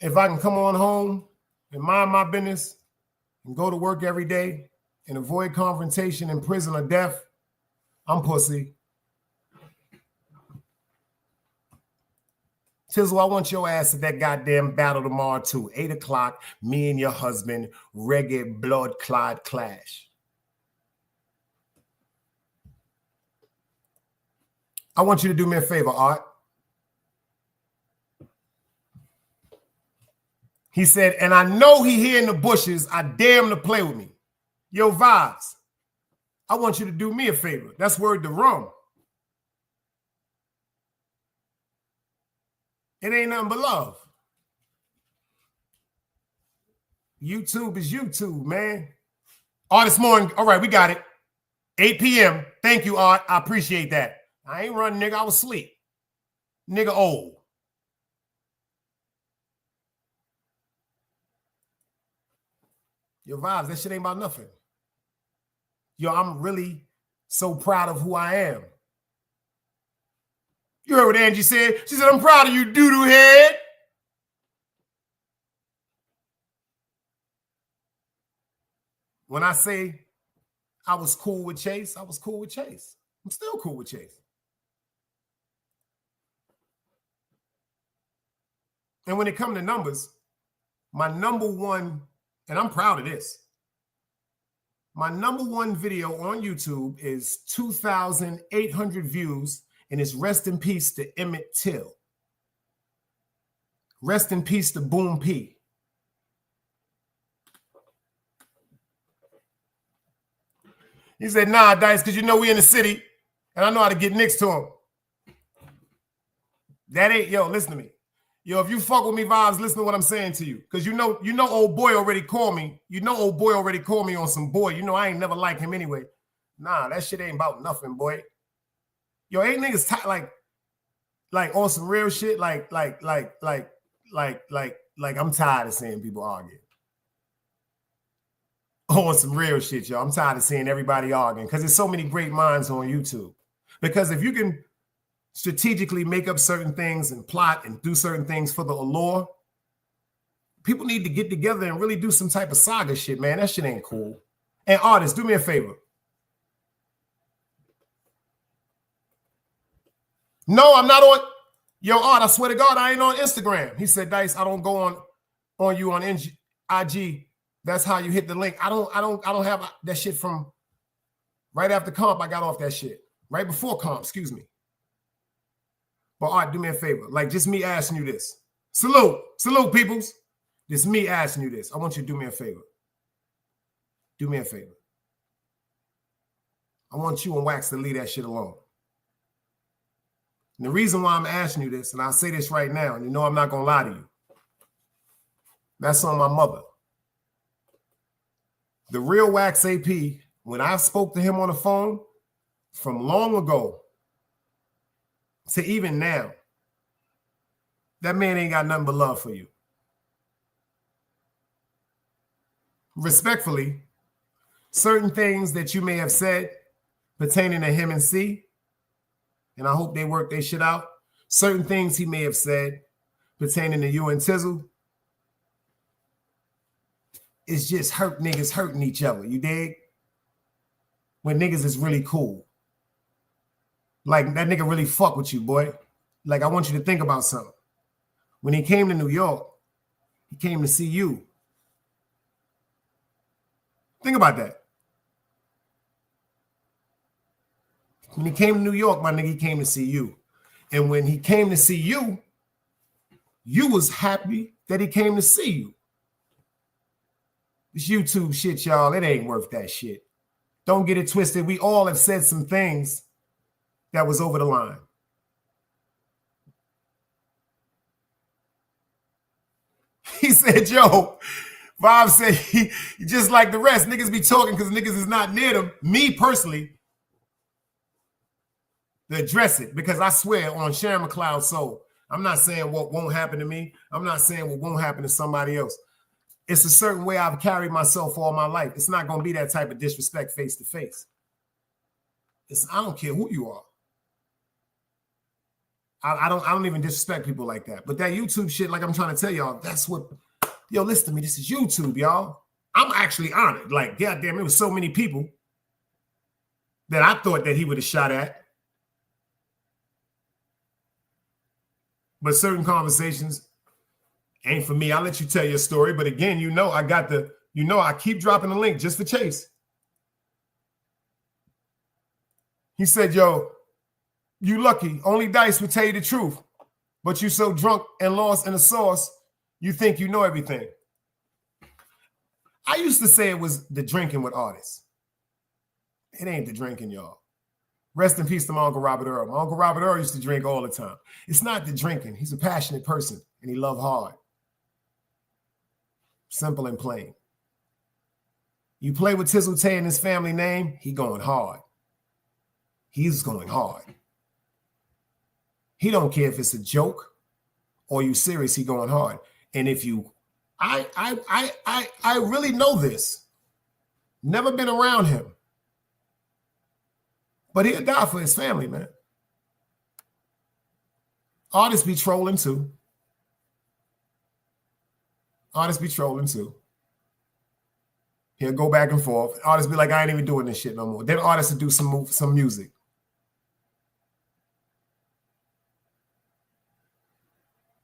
If I can come on home and mind my business and go to work every day and avoid confrontation in prison or death, I'm pussy. Tizzle, I want your ass at that goddamn battle tomorrow too. 8 o'clock, me and your husband, Reggae Blood Clot Clash. I want you to do me a favor, Art. He said, and I know he here in the bushes. I dare him to play with me. Yo, Vibes, I want you to do me a favor. That's word to Rum. It ain't nothing but love. YouTube is YouTube, man. Art this morning. All right, we got it. 8 p.m. Thank you, Art. I appreciate that. I ain't running, nigga. I was asleep. Nigga old. Your Vibes, that shit ain't about nothing. Yo, I'm really so proud of who I am. You heard what Angie said? She said, I'm proud of you, doo-doo head. When I say I was cool with Chase, I was cool with Chase. I'm still cool with Chase. And when it comes to numbers, my number one, and I'm proud of this, my number one video on YouTube is 2,800 views, and it's rest in peace to Emmett Till. Rest in peace to Boom P. He said, nah, Dice, because you know we in the city, and I know how to get next to him. That ain't, yo, listen to me. Yo, if you fuck with me, Vibes, listen to what I'm saying to you. Because you know old boy already called me. You know old boy already called me on some boy. You know I ain't never liked him anyway. Nah, that shit ain't about nothing, boy. Yo, ain't niggas like on some real shit, like I'm tired of seeing people argue. On some real shit, yo. I'm tired of seeing everybody arguing because there's so many great minds on YouTube. Because if you can strategically make up certain things and plot and do certain things for the allure, people need to get together and really do some type of saga shit, man. That shit ain't cool. And artists, do me a favor. No, I'm not on. Yo, Art, I swear to God, I ain't on Instagram. He said, Dice, I don't go on you on IG. That's how you hit the link. I don't have that shit from right after comp. I got off that shit. Right before comp, excuse me. But Art, do me a favor. Like just me asking you this. Salute, peoples. Just me asking you this. I want you to do me a favor. Do me a favor. I want you and Wax to leave that shit alone. And the reason why I'm asking you this, and I'll say this right now, and you know I'm not gonna lie to you. That's on my mother. The real Wax AP, when I spoke to him on the phone from long ago to even now, that man ain't got nothing but love for you. Respectfully, certain things that you may have said pertaining to him and C, and I hope they work their shit out. Certain things he may have said pertaining to you and Tizzle, it's just niggas hurting each other, you dig? When niggas is really cool. Like, that nigga really fuck with you, boy. Like, I want you to think about something. When he came to New York, he came to see you. Think about that. When he came to New York, my nigga, he came to see you. And when he came to see you, you was happy that he came to see you. This YouTube shit, y'all, it ain't worth that shit. Don't get it twisted. We all have said some things that was over the line. He said, yo, Bob said he just like the rest. Niggas be talking because niggas is not near them. Me personally, to address it, because I swear on Sharon McLeod's soul, I'm not saying what won't happen to me. I'm not saying what won't happen to somebody else. It's a certain way I've carried myself all my life. It's not going to be that type of disrespect face to face. I don't care who you are. I don't even disrespect people like that. But that YouTube shit, like I'm trying to tell y'all, that's what, yo, listen to me. This is YouTube, y'all. I'm actually honored. Like, goddamn, it was so many people that I thought that he would have shot at. But certain conversations ain't for me. I'll let you tell your story. But again, I keep dropping the link just for Chase. He said, yo, You lucky. Only dice will tell you the truth. But you so drunk and lost in the sauce, you think you know everything. I used to say it was the drinking with artists. It ain't the drinking, y'all. Rest in peace to my Uncle Robert Earl. My Uncle Robert Earl used to drink all the time. It's not the drinking. He's a passionate person, and he loved hard. Simple and plain. You play with Tizzle Tay and his family name, he going hard. He's going hard. He don't care if it's a joke or you serious, he going hard. And if you, I really know this. Never been around him. But he'll die for his family, man. Artists be trolling too. Artists be trolling too. He'll go back and forth. Artists be like, I ain't even doing this shit no more. Then artists will do some music.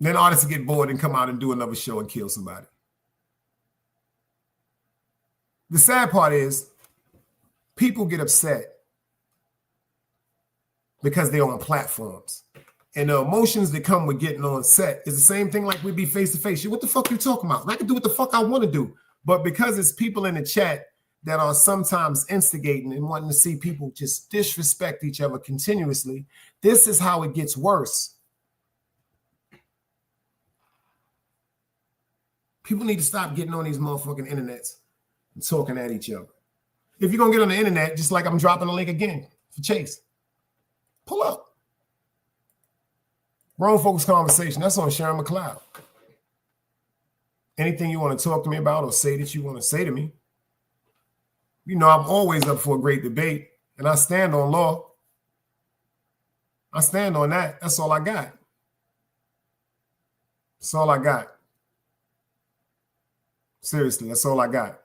Then artists will get bored and come out and do another show and kill somebody. The sad part is people get upset because they're on platforms. And the emotions that come with getting on set is the same thing like we'd be face to face. What the fuck are you talking about? I can do what the fuck I want to do. But because it's people in the chat that are sometimes instigating and wanting to see people just disrespect each other continuously, this is how it gets worse. People need to stop getting on these motherfucking internets and talking at each other. If you're going to get on the internet, just like I'm dropping a link again for Chase, pull up. Grown Focus Conversation. That's on Sharon McLeod. Anything you want to talk to me about or say that you want to say to me. You know, I'm always up for a great debate, and I stand on law. I stand on that. That's all I got. That's all I got. Seriously, that's all I got.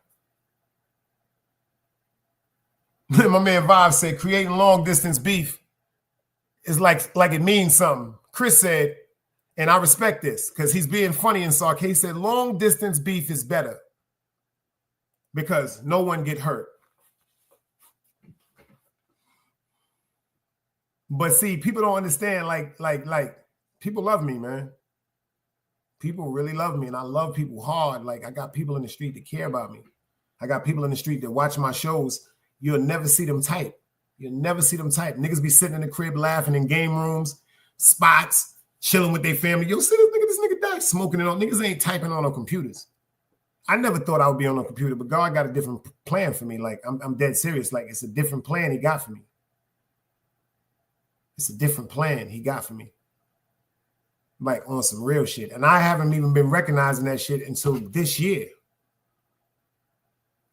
My man Vibe said, creating long distance beef is like it means something. Chris said, and I respect this because he's being funny and sarcastic. He said, long distance beef is better because no one get hurt. But see, people don't understand, like people love me, man. People really love me, and I love people hard. Like, I got people in the street that care about me. I got people in the street that watch my shows. You'll never see them type. You'll never see them type. Niggas be sitting in the crib laughing in game rooms, spots, chilling with their family. Yo, see this nigga die smoking it on. Niggas ain't typing on no computers. I never thought I would be on a computer, but God got a different plan for me. Like, I'm dead serious. Like, it's a different plan he got for me. It's a different plan he got for me. Like, on some real shit. And I haven't even been recognizing that shit until this year.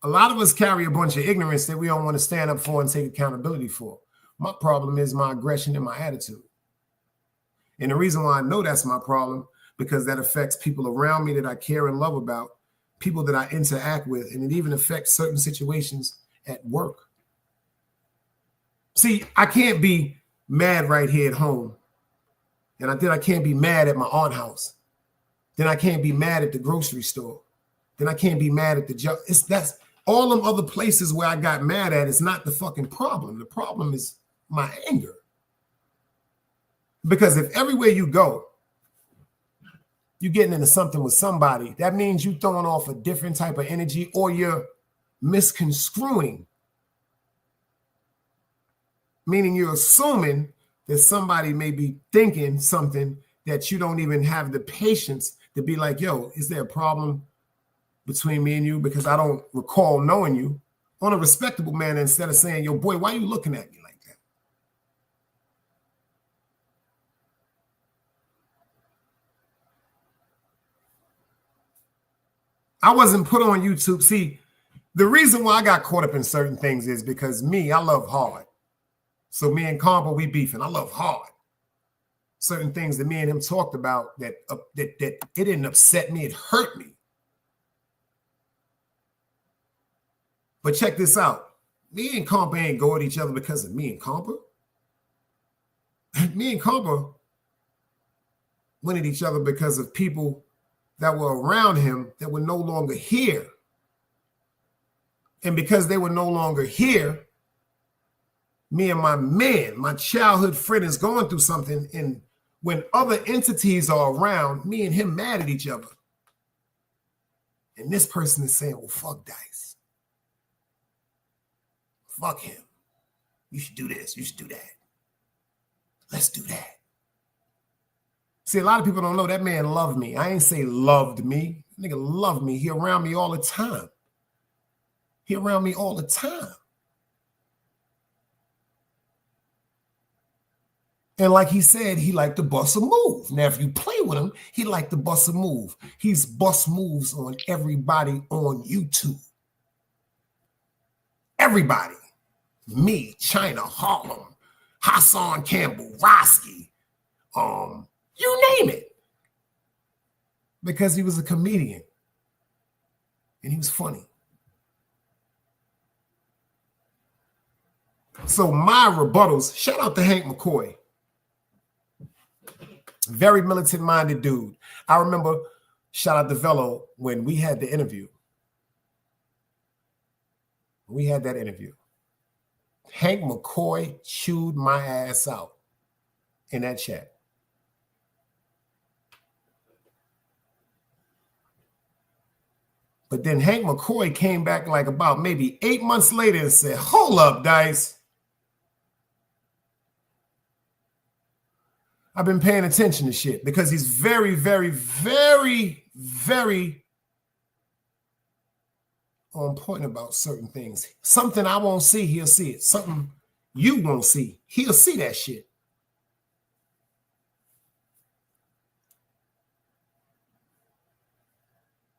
A lot of us carry a bunch of ignorance that we don't want to stand up for and take accountability for. My problem is my aggression and my attitude. And the reason why I know that's my problem, because that affects people around me that I care and love about, people that I interact with, and it even affects certain situations at work. See, I can't be mad right here at home. And I can't be mad at my aunt house. Then I can't be mad at the grocery store. Then I can't be mad at the job. That's all them other places where I got mad at is not the fucking problem. The problem is my anger. Because if everywhere you go, you're getting into something with somebody, that means you're throwing off a different type of energy or you're misconstruing. Meaning you're assuming that somebody may be thinking something that you don't even have the patience to be like, yo, is there a problem between me and you? Because I don't recall knowing you on a respectable manner instead of saying, yo, boy, why are you looking at me like that? I wasn't put on YouTube. See, the reason why I got caught up in certain things is because I love hard. So me and Compa, we beefing. I love hard. Certain things that me and him talked about that it didn't upset me. It hurt me. But check this out. Me and Compa ain't go at each other because of me and Compa. Me and Compa went at each other because of people that were around him that were no longer here. And because they were no longer here, me and my man, my childhood friend is going through something, and when other entities are around, me and him mad at each other. And this person is saying, well, fuck Dice. Fuck him. You should do this. You should do that. Let's do that. See, a lot of people don't know that man loved me. I ain't say loved me. Nigga loved me. He around me all the time. He around me all the time. And like he said, he liked to bust a move. Now, if you play with him, he liked to bust a move. He's bust moves on everybody on YouTube. Everybody. Me, China, Harlem, Hassan Campbell, Roski, you name it. Because he was a comedian. And he was funny. So my rebuttals, shout out to Hank McCoy. Very militant-minded dude. I remember, shout out to Velo, when we had the interview. We had that interview. Hank McCoy chewed my ass out in that chat. But then Hank McCoy came back like about maybe 8 months later and said, hold up, Dice. I've been paying attention to shit, because he's very, very, very, very on point about certain things. Something I won't see, he'll see it. Something you won't see, he'll see that shit.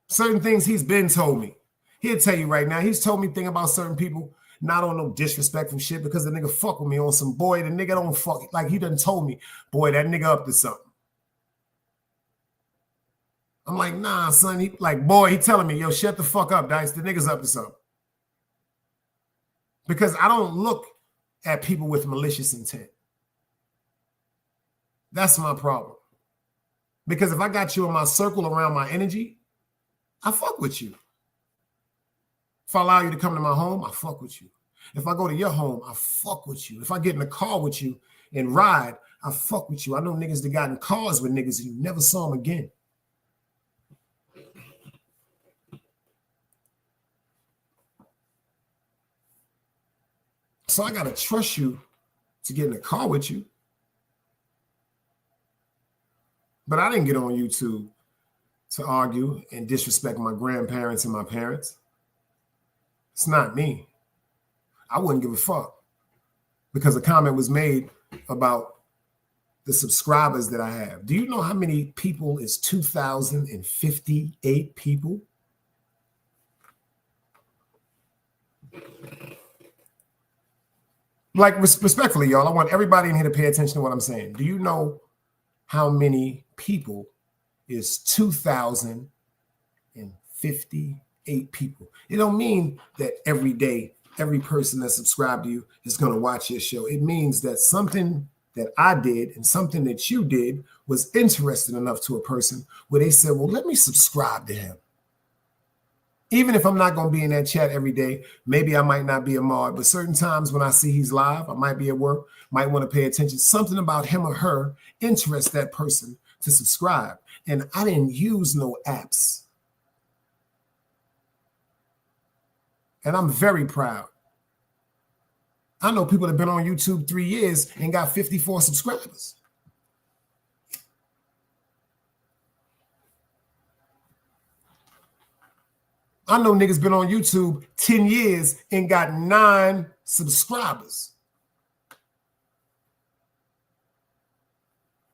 Certain things he's been told me. He'll tell you right now. He's told me things about certain people, not on no disrespectful shit, because the nigga fuck with me on some boy. The nigga don't fuck. Like, he done told me, boy, that nigga up to something. I'm like, nah, son. He like, boy, he telling me, yo, shut the fuck up, Dice. The nigga's up to something. Because I don't look at people with malicious intent. That's my problem. Because if I got you in my circle around my energy, I fuck with you. If I allow you to come to my home, I fuck with you. If I go to your home, I fuck with you. If I get in a car with you and ride, I fuck with you. I know niggas that got in cars with niggas and you never saw them again. So I got to trust you to get in a car with you. But I didn't get on YouTube to argue and disrespect my grandparents and my parents. It's not me. I wouldn't give a fuck, because a comment was made about the subscribers that I have. Do you know how many people is 2,058 people? Like, respectfully, y'all, I want everybody in here to pay attention to what I'm saying. Do you know how many people is 2,058 people? It don't mean that every day, every person that subscribed to you is going to watch your show. It means that something that I did and something that you did was interesting enough to a person where they said, well, let me subscribe to him. Even if I'm not going to be in that chat every day, maybe I might not be a mod, but certain times when I see he's live, I might be at work, might want to pay attention. Something about him or her interests that person to subscribe. And I didn't use no apps. And I'm very proud. I know people that have been on YouTube 3 years and got 54 subscribers. I know niggas been on YouTube 10 years and got 9 subscribers.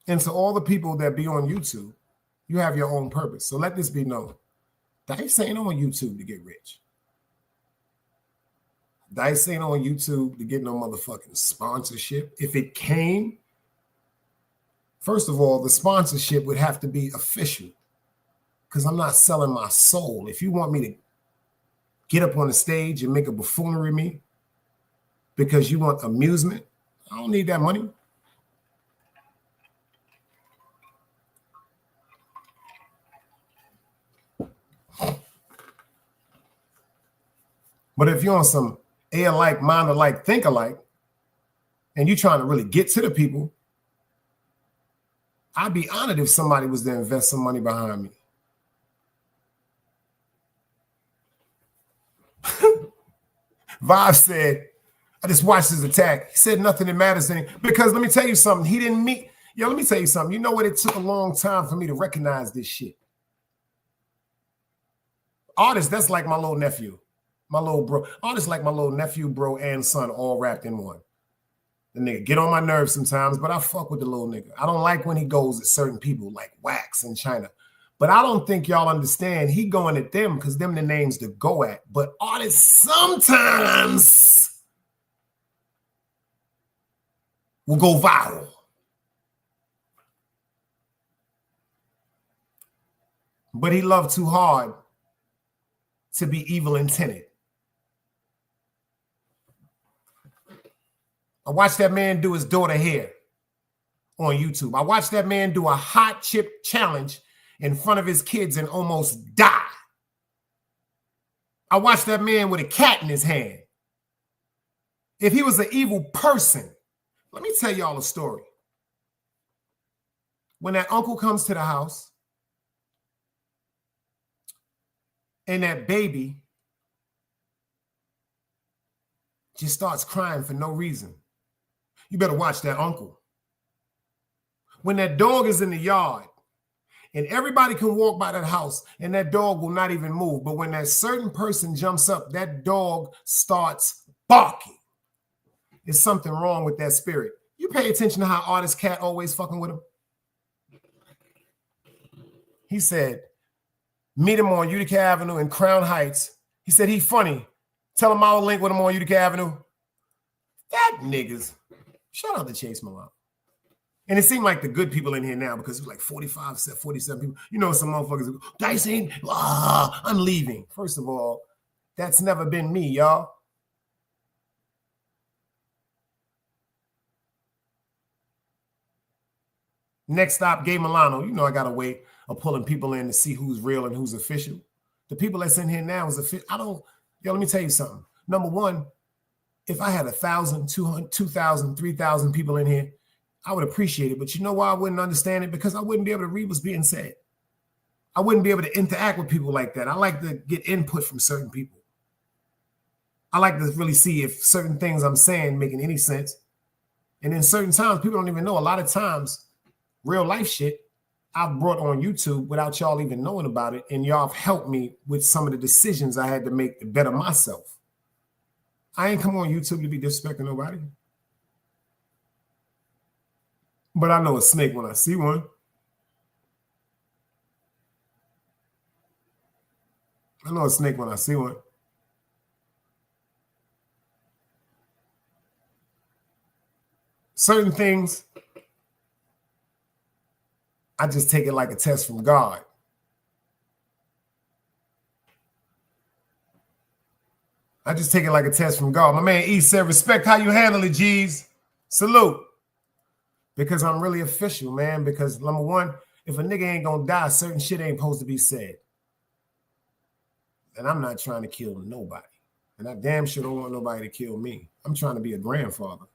And to all the people that be on YouTube, you have your own purpose. So let this be known. Dice ain't on YouTube to get rich. Dice ain't on YouTube to get no motherfucking sponsorship. If it came, first of all, the sponsorship would have to be official, because I'm not selling my soul. If you want me to get up on the stage and make a buffoonery of me because you want amusement, I don't need that money. But if you're on some A alike, mind alike, think alike, and you trying to really get to the people, I'd be honored if somebody was to invest some money behind me. Vibe said, I just watched his attack. He said nothing that matters to him. Because let me tell you something. He didn't meet. Yo, let me tell you something. You know what? It took a long time for me to recognize this shit. Artists, that's like my little nephew, my little bro. Artists like my little nephew, bro, and son all wrapped in one. The nigga get on my nerves sometimes, but I fuck with the little nigga. I don't like when he goes at certain people like Wax in China. But I don't think y'all understand. He going at them because them the names to go at. But artists sometimes will go viral. But he loved too hard to be evil intended. I watched that man do his daughter hair on YouTube. I watched that man do a hot chip challenge in front of his kids and almost die. I watched that man with a cat in his hand. If he was an evil person, let me tell y'all a story. When that uncle comes to the house and that baby just starts crying for no reason, you better watch that uncle. When that dog is in the yard and everybody can walk by that house and that dog will not even move, but when that certain person jumps up, that dog starts barking. There's something wrong with that spirit. You pay attention to how artist Cat always fucking with him. He said, meet him on Utica Avenue in Crown Heights. He said, he funny. Tell him I'll link with him on Utica Avenue. That niggas. Shout out to Chase Milano. And it seemed like the good people in here now because it was like 45, 47 people. You know, some motherfuckers go, Dyson, I'm leaving. First of all, that's never been me, y'all. Next stop, Gay Milano. You know I got to wait of pulling people in to see who's real and who's official. The people that's in here now is official. Let me tell you something. Number one, if I had 1,000, 200, 2,000, 3,000 people in here, I would appreciate it. But you know why I wouldn't understand it? Because I wouldn't be able to read what's being said. I wouldn't be able to interact with people like that. I like to get input from certain people. I like to really see if certain things I'm saying making any sense. And then certain times, people don't even know. A lot of times, real life shit I've brought on YouTube without y'all even knowing about it. And y'all have helped me with some of the decisions I had to make to better myself. I ain't come on YouTube to be disrespecting nobody. But I know a snake when I see one. I know a snake when I see one. Certain things, I just take it like a test from God. I just take it like a test from God. My man E said, respect how you handle it, G's. Salute. Because I'm really official, man. Because number one, if a nigga ain't gonna die, certain shit ain't supposed to be said. And I'm not trying to kill nobody. And I damn sure don't want nobody to kill me. I'm trying to be a grandfather.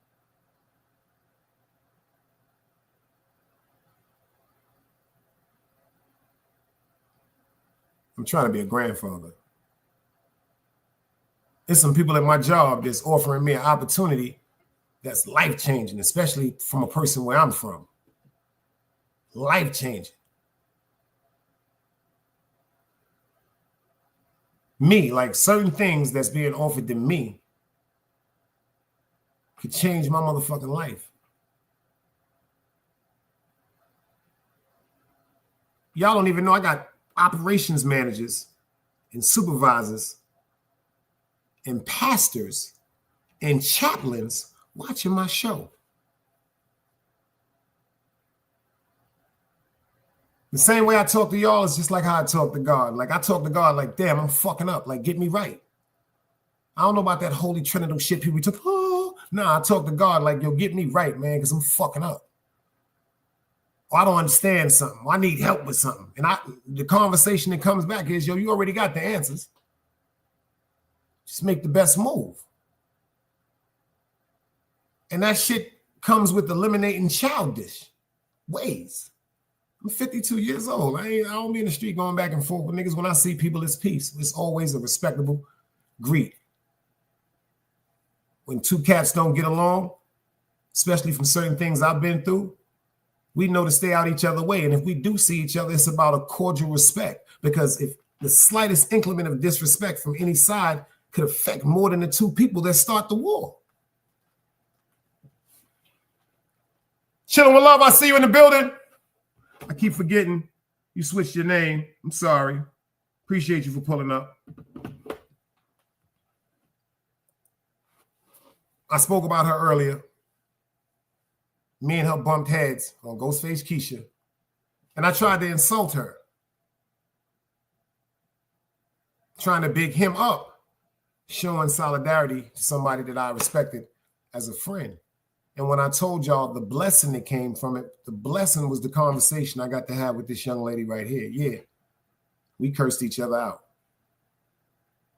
I'm trying to be a grandfather. There's some people at my job that's offering me an opportunity that's life-changing, especially from a person where I'm from. Life-changing. Me, like certain things that's being offered to me could change my motherfucking life. Y'all don't even know I got operations managers and supervisors and pastors and chaplains watching my show. The same way I talk to y'all is just like how I talk to God. Like I talk to God like, damn, I'm fucking up. Like, get me right. I don't know about that holy trinity shit people talk. Oh, nah, I talk to God like, yo, get me right, man, because I'm fucking up. Or I don't understand something. Or I need help with something. And the conversation that comes back is, yo, you already got the answers. Just make the best move. And that shit comes with eliminating childish ways. I'm 52 years old. I don't be in the street going back and forth with niggas. When I see people, it's peace. It's always a respectable greet. When two cats don't get along, especially from certain things I've been through, we know to stay out each other's way. And if we do see each other, it's about a cordial respect. Because if the slightest increment of disrespect from any side could affect more than the two people that start the war. Chilling with love, I see you in the building. I keep forgetting you switched your name. I'm sorry. Appreciate you for pulling up. I spoke about her earlier. Me and her bumped heads on Ghostface Keisha. And I tried to insult her. Trying to big him up. Showing solidarity to somebody that I respected as a friend. And when I told y'all the blessing that came from it, the blessing was the conversation I got to have with this young lady right here. Yeah. We cursed each other out.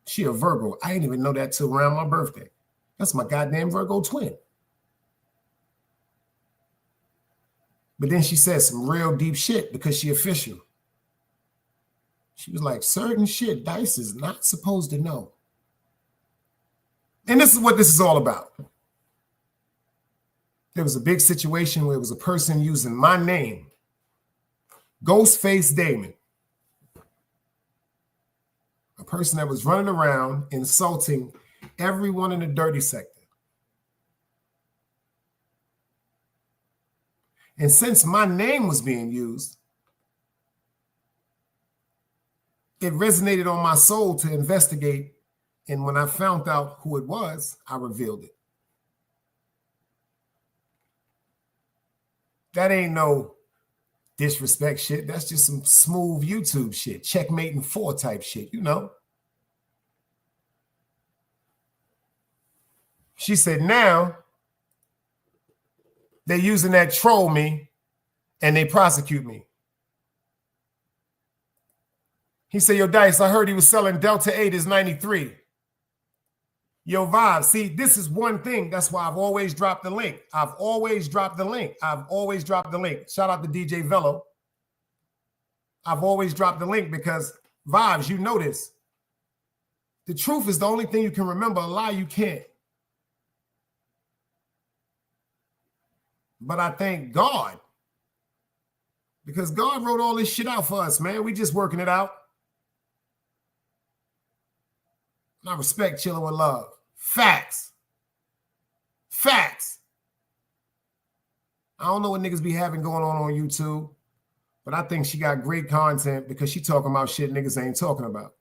She a Virgo. I didn't even know that till around my birthday. That's my goddamn Virgo twin. But then she said some real deep shit because she official. She was like, certain shit Dice is not supposed to know. And this is what this is all about. There was a big situation where it was a person using my name, Ghostface Damon. A person that was running around insulting everyone in the dirty sector. And since my name was being used, it resonated on my soul to investigate. And when I found out who it was, I revealed it. That ain't no disrespect shit. That's just some smooth YouTube shit. Checkmating 4 type shit, you know. She said, now they're using that troll me and they prosecute me. He said, yo, Dice, I heard he was selling Delta 8 as 93. Yo, Vibe, see, this is one thing. That's why I've always dropped the link. I've always dropped the link. Shout out to DJ Velo. I've always dropped the link because, Vibes, you know this. The truth is the only thing you can remember. A lie you can't. But I thank God. Because God wrote all this shit out for us, man. We just working it out. And I respect Chilling with Love. Facts. Facts. I don't know what niggas be having going on YouTube, but I think she got great content because she talking about shit niggas ain't talking about.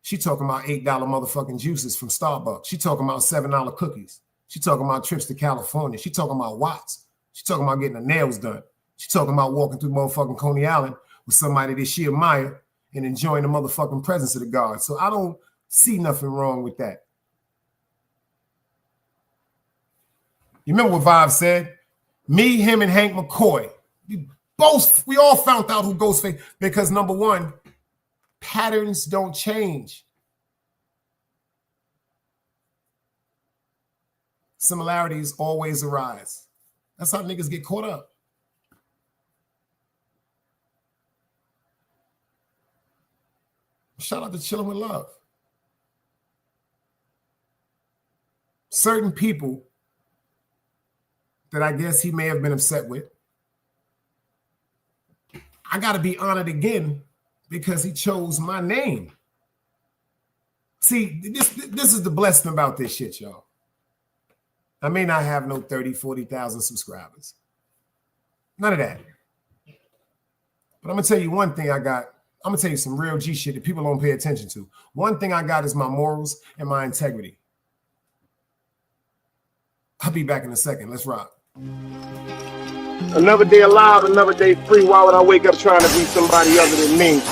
She talking about $8 motherfucking juices from Starbucks. She talking about $7 cookies. She talking about trips to California. She talking about Watts. She talking about getting her nails done. She talking about walking through motherfucking Coney Island with somebody that she admire and enjoying the motherfucking presence of the God. So I don't see nothing wrong with that. You remember what Vibe said? Me, him, and Hank McCoy. We all found out who Ghostface, because number one, patterns don't change. Similarities always arise. That's how niggas get caught up. Shout out to Chilling with Love. Certain people that I guess he may have been upset with, I got to be honored again because he chose my name. See, this is the blessing about this shit, y'all. I may not have no 30, 40,000 subscribers. None of that. But I'm going to tell you one thing I got. I'm going to tell you some real G shit that people don't pay attention to. One thing I got is my morals and my integrity. I'll be back in a second. Let's rock. Another day alive, another day free. Why would I wake up trying to be somebody other than me?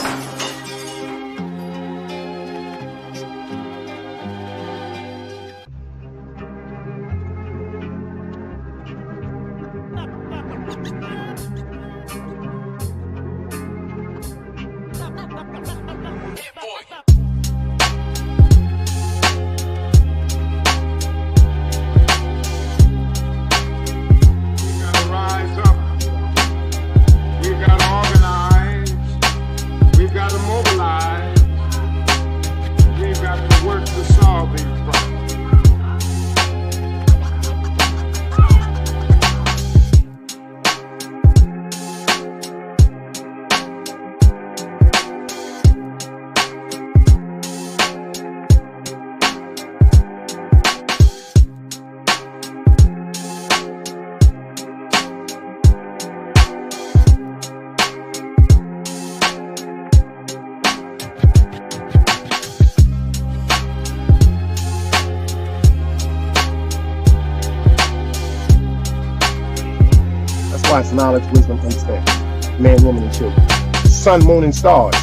provides knowledge, wisdom, understanding. Man, woman, and children. Sun, moon, and stars.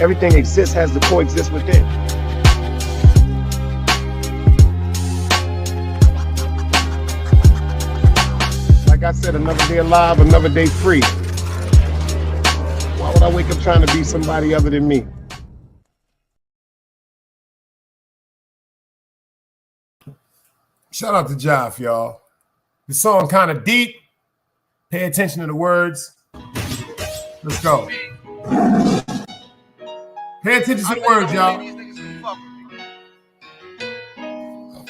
Everything exists, has to coexist within. Like I said, another day alive, another day free. Why would I wake up trying to be somebody other than me? Shout out to Joff, y'all. The song kind of deep. Pay attention to the words. Let's go. Pay attention to the words, y'all.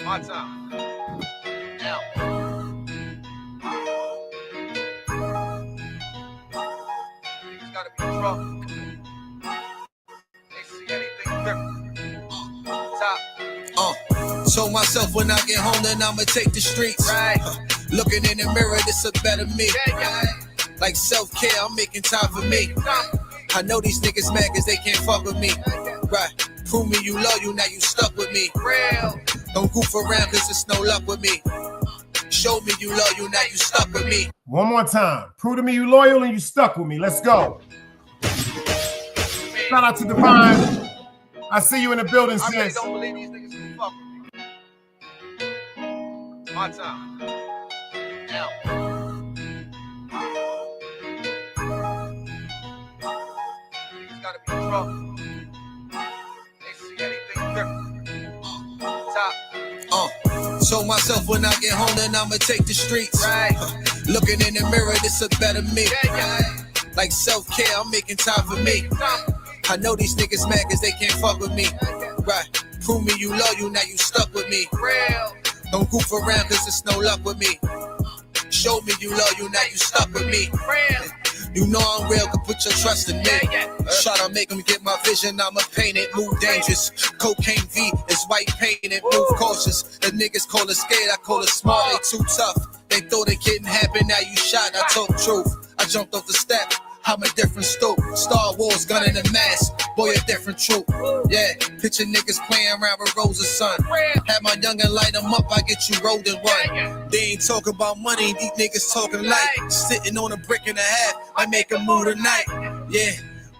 My time. Now. Niggas gotta be drunk. They see anything different. Top. Told myself when I get home, then I'ma take the streets. Right. Looking in the mirror, this a better me. Like self-care, I'm making time for me. I know these niggas mad cause they can't fuck with me. Right. Prove me you loyal, now you stuck with me. Real. Don't goof around cause there's no luck with me. Show me you loyal, now you stuck with me. One more time. Prove to me you loyal and you stuck with me. Let's go. Shout out to Divine. I see you in the building, I really sis. don't believe these niggas can fuck with me. My time. Now. Niggas gotta be drunk. They see anything different. Top. Told myself when I get home, then I'ma take the streets. Right. Looking in the mirror, this a better me. Like self-care, I'm making time for me. I know these niggas mad cause they can't fuck with me. Right. Prove me you loyal, now you stuck with me. Real. Don't goof around cause there's no luck with me. Show me you loyal, now you stuck with me. Real. You know I'm real, can put your trust in me. Try to make them get my vision, I'ma paint it. Move dangerous. Cocaine V is white painted. Move cautious. The niggas call it scared, I call it smart. They too tough. They thought it couldn't happen, now you shot. I talk truth. I jumped off the step. I'm a different stoop. Star Wars, gun in the mask. Boy, a different troop. Yeah, picture niggas playing around with Rosa's son. Have my youngin' light them up, I get you rolled in one. They ain't talking about money, these niggas talking light. Sitting on a brick and a half, I make a move tonight. Yeah,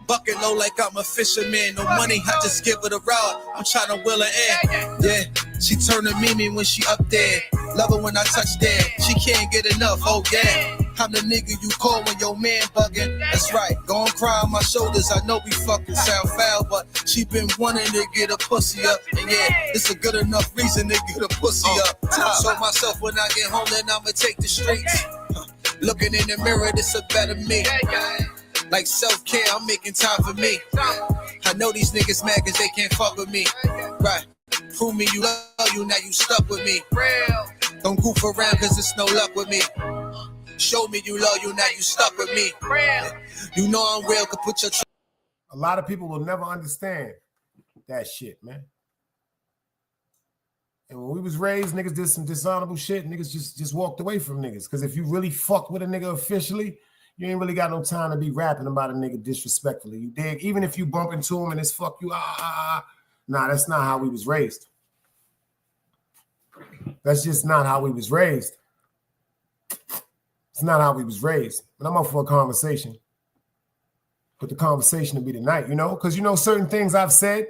bucket low like I'm a fisherman. No money, I just give her the rod. I'm trying to wheel her in. Yeah, she turn to Mimi when she up there. Love her when I touch there. She can't get enough, oh yeah. I'm the nigga you call when your man bugging. That's right, gon' cry on my shoulders. I know we fucking sound foul, but she been wanting to get a pussy up. And yeah, it's a good enough reason to get a pussy up. Told myself when I get home, then I'ma take the streets. Looking in the mirror, this a better me. Like self-care, I'm making time for me. I know these niggas mad cause they can't fuck with me. Right. Prove me you love you, now you stuck with me. Real. Don't goof around cause there's no luck with me. Show me you love you, now you stuck with me. Real. You know I'm real, could put your A lot of people will never understand that shit, man. And when we was raised, niggas did some dishonorable shit. Niggas just walked away from niggas. Because if you really fuck with a nigga officially, you ain't really got no time to be rapping about a nigga disrespectfully. You dig? Even if you bump into him and it's fuck you, Nah, that's not how we was raised. That's just not how we was raised. It's not how we was raised. But I'm up for a conversation. But the conversation will be tonight, you know? Because you know certain things I've said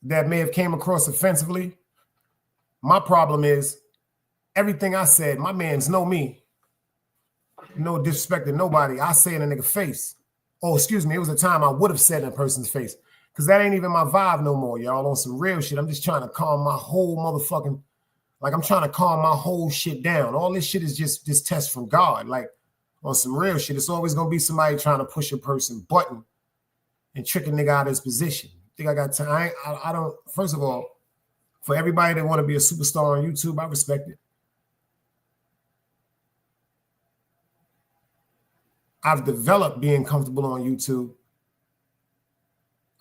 that may have came across offensively. My problem is everything I said, my mans know me. No disrespect to nobody. I say in a nigga face. Oh, excuse me. It was a time I would have said in a person's face. Because that ain't even my vibe no more, y'all. On some real shit. I'm just trying to calm my whole motherfucking... Like, I'm trying to calm my whole shit down. All this shit is just this test from God. Like, on some real shit, it's always going to be somebody trying to push a person button and trick a nigga out of his position. Think I got time? I don't... First of all, for everybody that want to be a superstar on YouTube, I respect it. I've developed being comfortable on YouTube.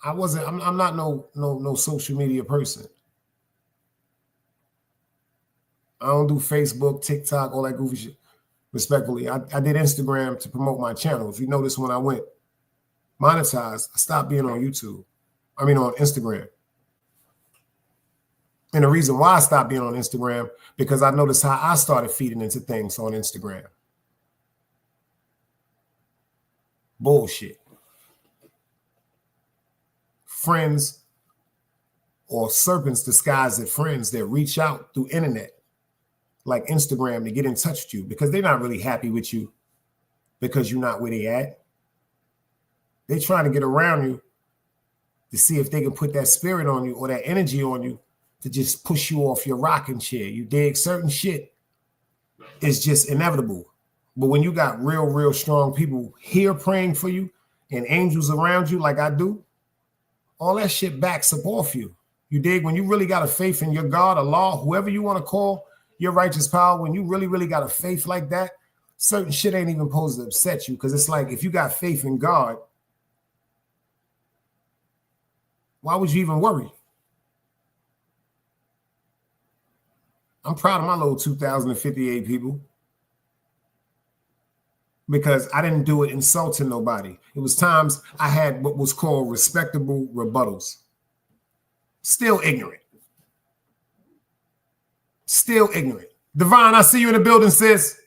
I'm not no social media person. I don't do Facebook, TikTok, all that goofy shit. Respectfully, I did Instagram to promote my channel. If you notice, when I went monetized, I stopped being on YouTube. I mean, on Instagram. And the reason why I stopped being on Instagram, because I noticed how I started feeding into things on Instagram. Bullshit. Friends or serpents disguised as friends that reach out through internet, like Instagram, to get in touch with you because they're not really happy with you because you're not where they at. They're trying to get around you to see if they can put that spirit on you or that energy on you to just push you off your rocking chair. You dig? Certain shit is just inevitable. But when you got real strong people here praying for you and angels around you like I do, all that shit backs up off you. You dig? When you really got a faith in your God, Allah, whoever you want to call your righteous power, when you really got a faith like that, certain shit ain't even supposed to upset you because it's like if you got faith in God, why would you even worry? I'm proud of my little 2,058 people because I didn't do it insulting nobody. It was times I had what was called respectable rebuttals. Still ignorant. Still ignorant. Divine, I see you in the building, sis.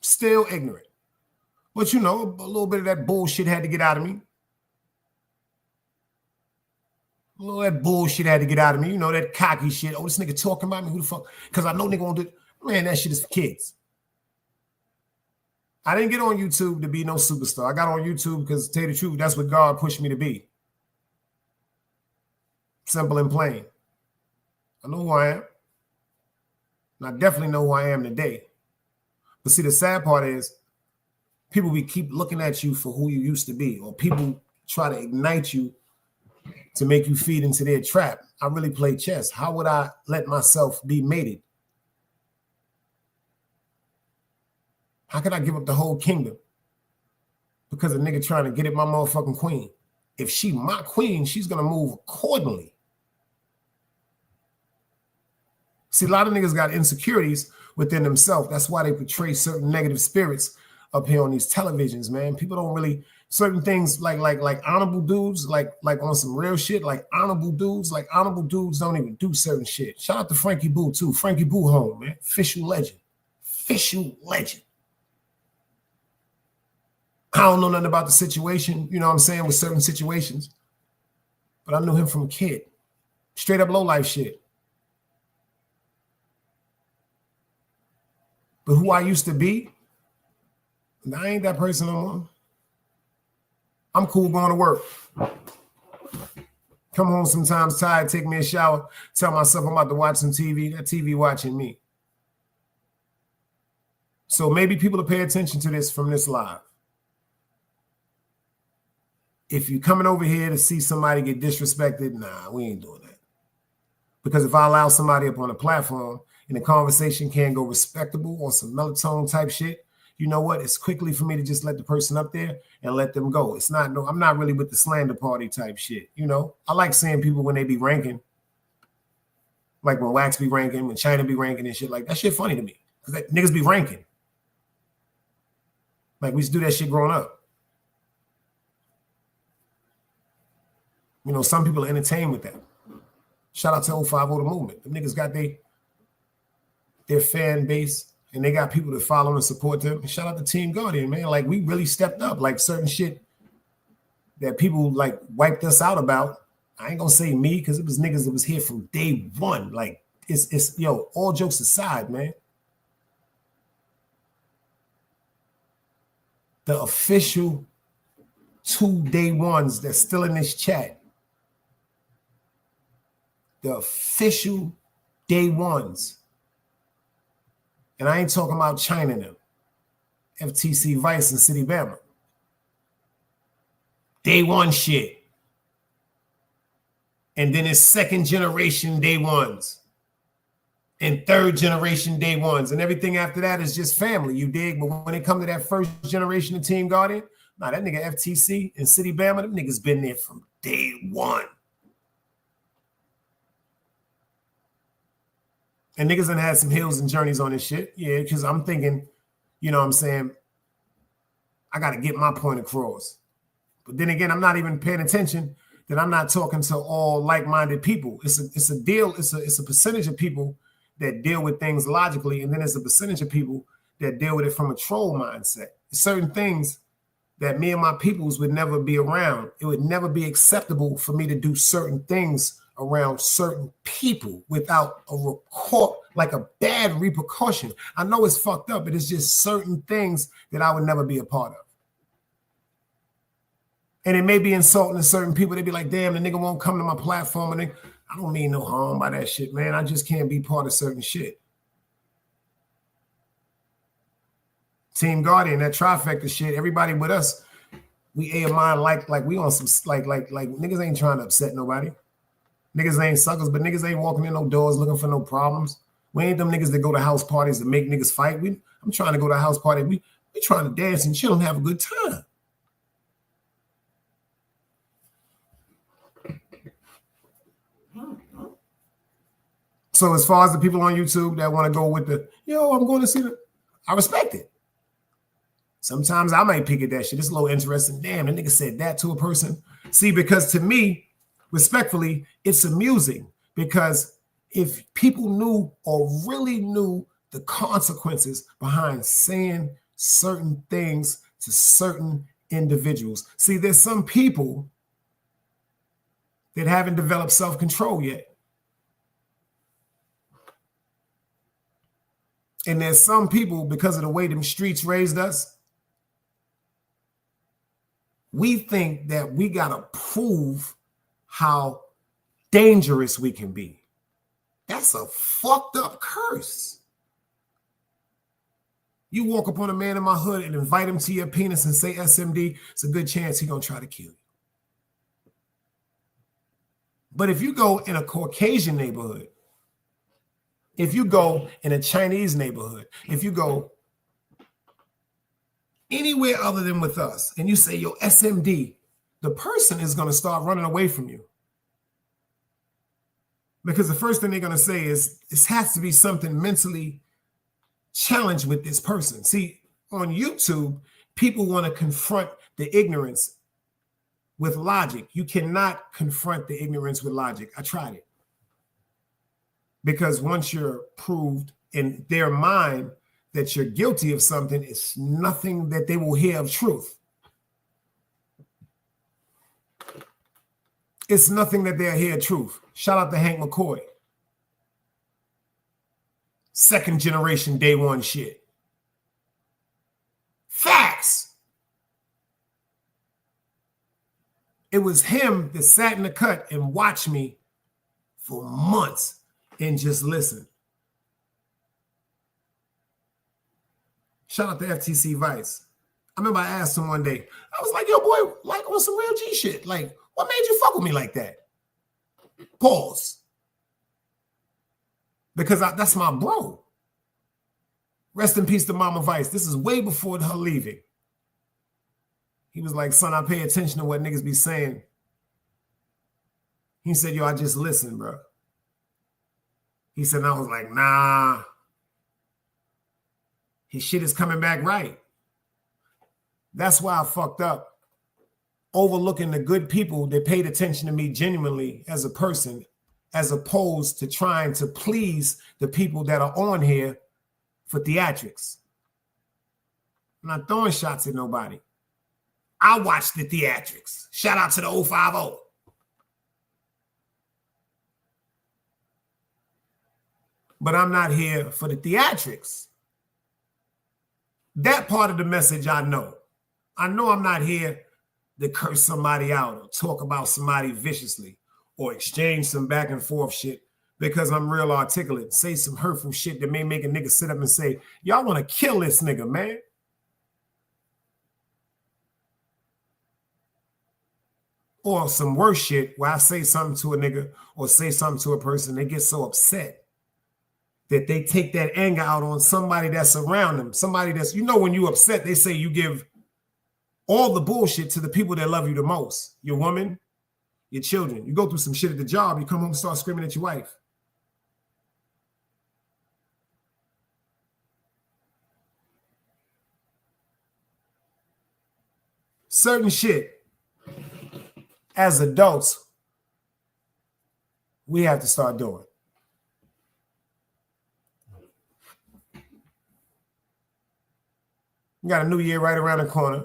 Still ignorant. But you know, a little bit of that bullshit had to get out of me. A little of that bullshit had to get out of me. You know, that cocky shit. Oh, this nigga talking about me? Who the fuck? Because I know nigga gonna do it. Man, that shit is for kids. I didn't get on YouTube to be no superstar. I got on YouTube because, to tell you the truth, that's what God pushed me to be. Simple and plain. I know who I am. And I definitely know who I am today. But see, the sad part is people keep looking at you for who you used to be, or people try to ignite you to make you feed into their trap. I really play chess. How would I let myself be mated? How could I give up the whole kingdom because a nigga trying to get at my motherfucking queen? If she my queen, she's going to move accordingly. See, a lot of niggas got insecurities within themselves. That's why they portray certain negative spirits up here on these televisions, man. People don't really, certain things like honorable dudes, like on some real shit, like honorable dudes don't even do certain shit. Shout out to Frankie Boo too. Frankie Boo home, man. Official legend. Official legend. I don't know nothing about the situation, you know what I'm saying, with certain situations. But I knew him from a kid. Straight up low life shit. But who I used to be, I ain't that person no more. I'm cool going to work. Come home sometimes tired, take me a shower, tell myself I'm about to watch some TV. That TV watching me. So maybe people will pay attention to this from this live. If you're coming over here to see somebody get disrespected, nah, we ain't doing that. Because if I allow somebody up on a platform and the conversation can go respectable on some melatonin type shit, you know what? It's quickly for me to just let the person up there and let them go. It's not, no, I'm not really with the slander party type shit. You know, I like seeing people when they be ranking, like when Wax be ranking, when China be ranking and shit like that shit funny to me. Because niggas be ranking. Like we used to do that shit growing up. You know, some people are entertained with that. Shout out to 050 The Movement. The niggas got their fan base and they got people that follow and support them. And shout out to Team Guardian, man. Like we really stepped up. Like certain shit that people like wiped us out about. I ain't gonna say me because it was niggas that was here from day one. Like it's yo, all jokes aside, man. The official 2 day ones that's still in this chat. The official day ones. And I ain't talking about China now. FTC Vice and City Bama. Day one shit. And then it's second generation day ones. And third generation day ones. And everything after that is just family, you dig? But when it comes to that first generation of Team Guardian, nah, that nigga FTC and City Bama, them niggas been there from day one. And niggas done had some hills and journeys on this shit. Yeah, because I'm thinking, you know what I'm saying, I got to get my point across. But then again, I'm not even paying attention that I'm not talking to all like-minded people. It's a deal. It's a percentage of people that deal with things logically, and then there's a percentage of people that deal with it from a troll mindset. Certain things that me and my peoples would never be around. It would never be acceptable for me to do certain things around certain people without a bad repercussion. I know it's fucked up, but it's just certain things that I would never be a part of. And it may be insulting to certain people. They be like, damn, the nigga won't come to my platform. And I don't mean no harm by that shit, man. I just can't be part of certain shit. Team Guardian, that trifecta shit, everybody with us, we a mind like we on some like niggas ain't trying to upset nobody. Niggas ain't suckers, but niggas ain't walking in no doors looking for no problems. We ain't them niggas that go to house parties to make niggas fight. I'm trying to go to a house party. We trying to dance and chill and have a good time. So as far as the people on YouTube that want to go with the, I'm going to see I respect it. Sometimes I might pick at that shit. It's a little interesting. Damn, the nigga said that to a person. See, because to me, respectfully, it's amusing because if people knew or really knew the consequences behind saying certain things to certain individuals. See, there's some people that haven't developed self-control yet. And there's some people, because of the way them streets raised us, we think that we got to prove how dangerous we can be. That's a fucked up curse. You walk up on a man in my hood and invite him to your penis and say SMD, it's a good chance he's going to try to kill you. But if you go in a Caucasian neighborhood, if you go in a Chinese neighborhood, if you go anywhere other than with us, and you say, yo, SMD, the person is going to start running away from you. Because the first thing they're going to say is, this has to be something mentally challenged with this person. See, on YouTube, people want to confront the ignorance with logic. You cannot confront the ignorance with logic. I tried it. Because once you're proved in their mind that you're guilty of something, it's nothing that they will hear of truth. It's nothing that they'll hear of truth. Shout out to Hank McCoy. Second generation day one shit. Facts. It was him that sat in the cut and watched me for months and just listen. Shout out to FTC Vice. I remember I asked him one day, I was like, yo, boy, like on some real G shit. Like, what made you fuck with me like that? Pause. Because that's my bro. Rest in peace to Mama Vice. This is way before her leaving. He was like, son, I pay attention to what niggas be saying. He said, yo, I just listen, bro. He said, and I was like, nah. His shit is coming back right. That's why I fucked up. Overlooking the good people that paid attention to me genuinely as a person, as opposed to trying to please the people that are on here for theatrics. I'm not throwing shots at nobody. I watch the theatrics. Shout out to the 050. But I'm not here for the theatrics. That part of the message I know. I know I'm not here to curse somebody out or talk about somebody viciously or exchange some back and forth shit because I'm real articulate. Say some hurtful shit that may make a nigga sit up and say, y'all want to kill this nigga, man. Or some worse shit where I say something to a nigga or say something to a person, they get so upset that they take that anger out on somebody that's around them. Somebody that's, when you upset, they say you give all the bullshit to the people that love you the most. Your woman, your children. You go through some shit at the job, you come home and start screaming at your wife. Certain shit as adults, we have to start doing. We got a new year right around the corner.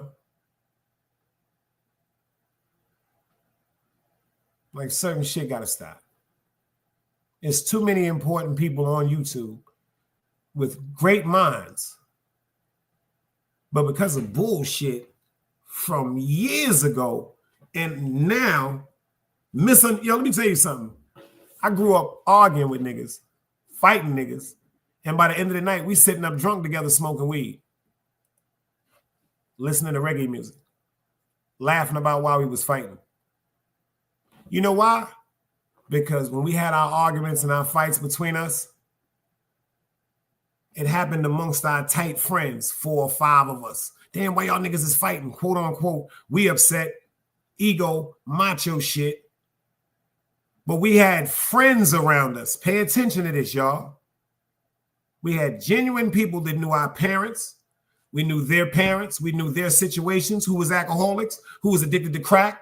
Like certain shit got to stop. There's too many important people on YouTube with great minds. But because of bullshit from years ago and now, yo, let me tell you something. I grew up arguing with niggas, fighting niggas, and by the end of the night, we sitting up drunk together smoking weed, listening to reggae music, laughing about why we was fighting. You know why? Because when we had our arguments and our fights between us, it happened amongst our tight friends, 4 or 5 of us. Damn, why y'all niggas is fighting, quote unquote. We upset, ego, macho shit. But we had friends around us. Pay attention to this, y'all. We had genuine people that knew our parents. We knew their parents. We knew their situations, who was alcoholics, who was addicted to crack,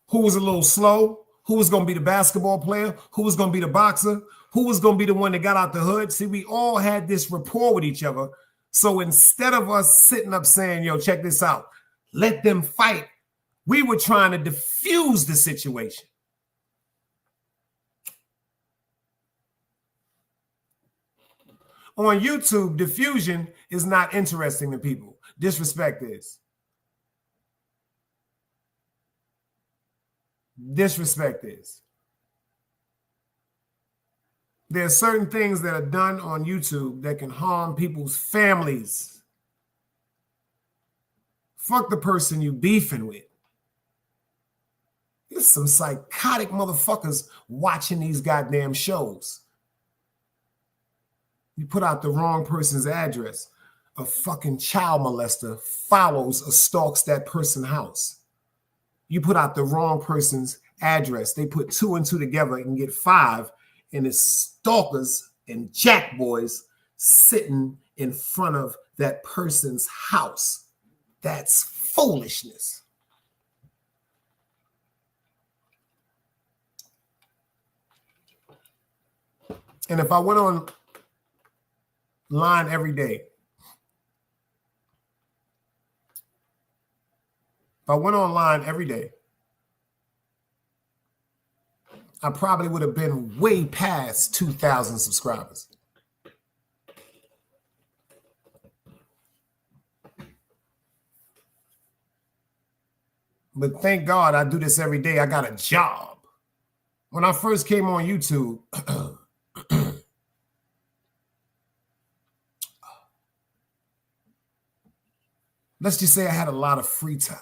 who was a little slow, who was going to be the basketball player, who was going to be the boxer, who was going to be the one that got out the hood. See, we all had this rapport with each other. So instead of us sitting up saying, yo, check this out, let them fight, we were trying to diffuse the situation. On YouTube, diffusion is not interesting to people. Disrespect is. Disrespect is. There are certain things that are done on YouTube that can harm people's families. Fuck the person you beefing with. There's some psychotic motherfuckers watching these goddamn shows. You put out the wrong person's address. A fucking child molester follows or stalks that person's house. You put out the wrong person's address. They put 2 and 2 together and get 5. And it's stalkers and jackboys sitting in front of that person's house. That's foolishness. And if I went online every day, I probably would have been way past 2,000 subscribers. But thank God I do this every day. I got a job. When I first came on YouTube, let's just say I had a lot of free time.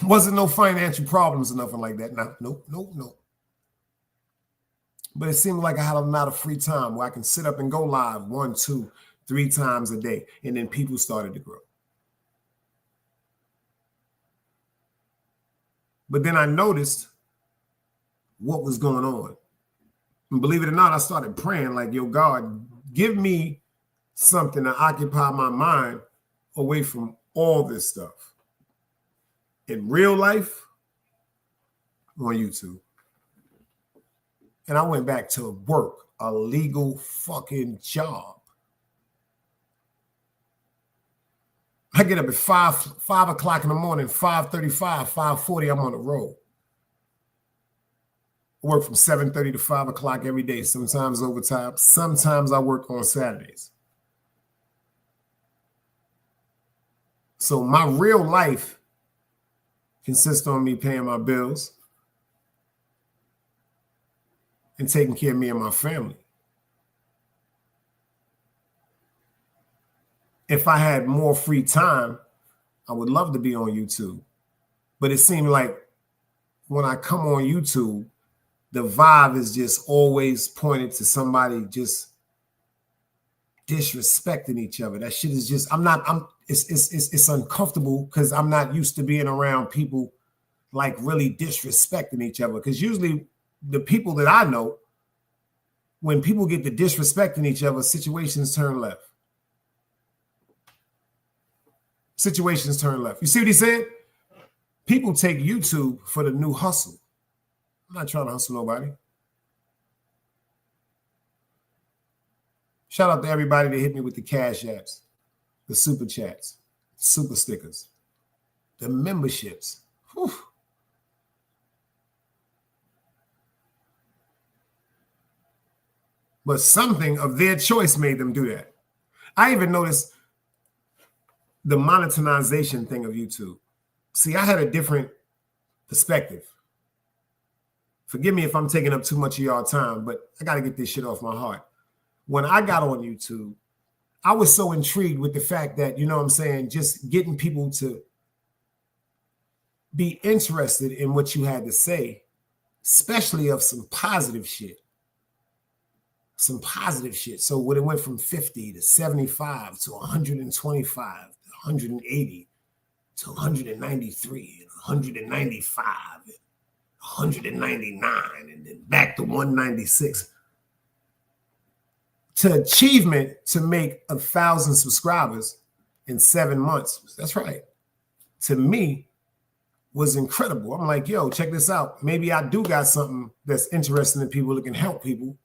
Wasn't no financial problems or nothing like that. No. But it seemed like I had a lot of free time where I can sit up and go live 1, 2, 3 times a day. And then people started to grow. But then I noticed what was going on. And believe it or not, I started praying like, yo, God, give me something to occupy my mind away from all this stuff. In real life, on YouTube. And I went back to work, a legal fucking job. I get up at 5 o'clock in the morning, 5:35, 5:40, I'm on the road. I work from 7:30 to 5 o'clock every day, sometimes overtime. Sometimes I work on Saturdays. So my real life consists on me paying my bills and taking care of me and my family. If I had more free time, I would love to be on YouTube. But it seemed like when I come on YouTube, the vibe is just always pointed to somebody just disrespecting each other. That shit is just, it's uncomfortable because I'm not used to being around people like really disrespecting each other. Because usually the people that I know, when people get to disrespecting each other, situations turn left. situations turn left. You see what he said? People take YouTube for the new hustle. I'm not trying to hustle nobody. Shout out to everybody that hit me with the cash apps, the super chats, super stickers, the memberships. Whew. But something of their choice made them do that. I even noticed the monetization thing of YouTube. See, I had a different perspective. Forgive me if I'm taking up too much of y'all time, but I got to get this shit off my heart. When I got on YouTube, I was so intrigued with the fact that, you know what I'm saying, just getting people to be interested in what you had to say, especially of some positive shit. Some positive shit. So when it went from 50 to 75 to 125 to 180 to 193 and 195 and 199 and then back to 196. To achievement to make 1,000 subscribers in 7 months. That's right. To me, was incredible. I'm like, yo, check this out. Maybe I do got something that's interesting to people that can help people,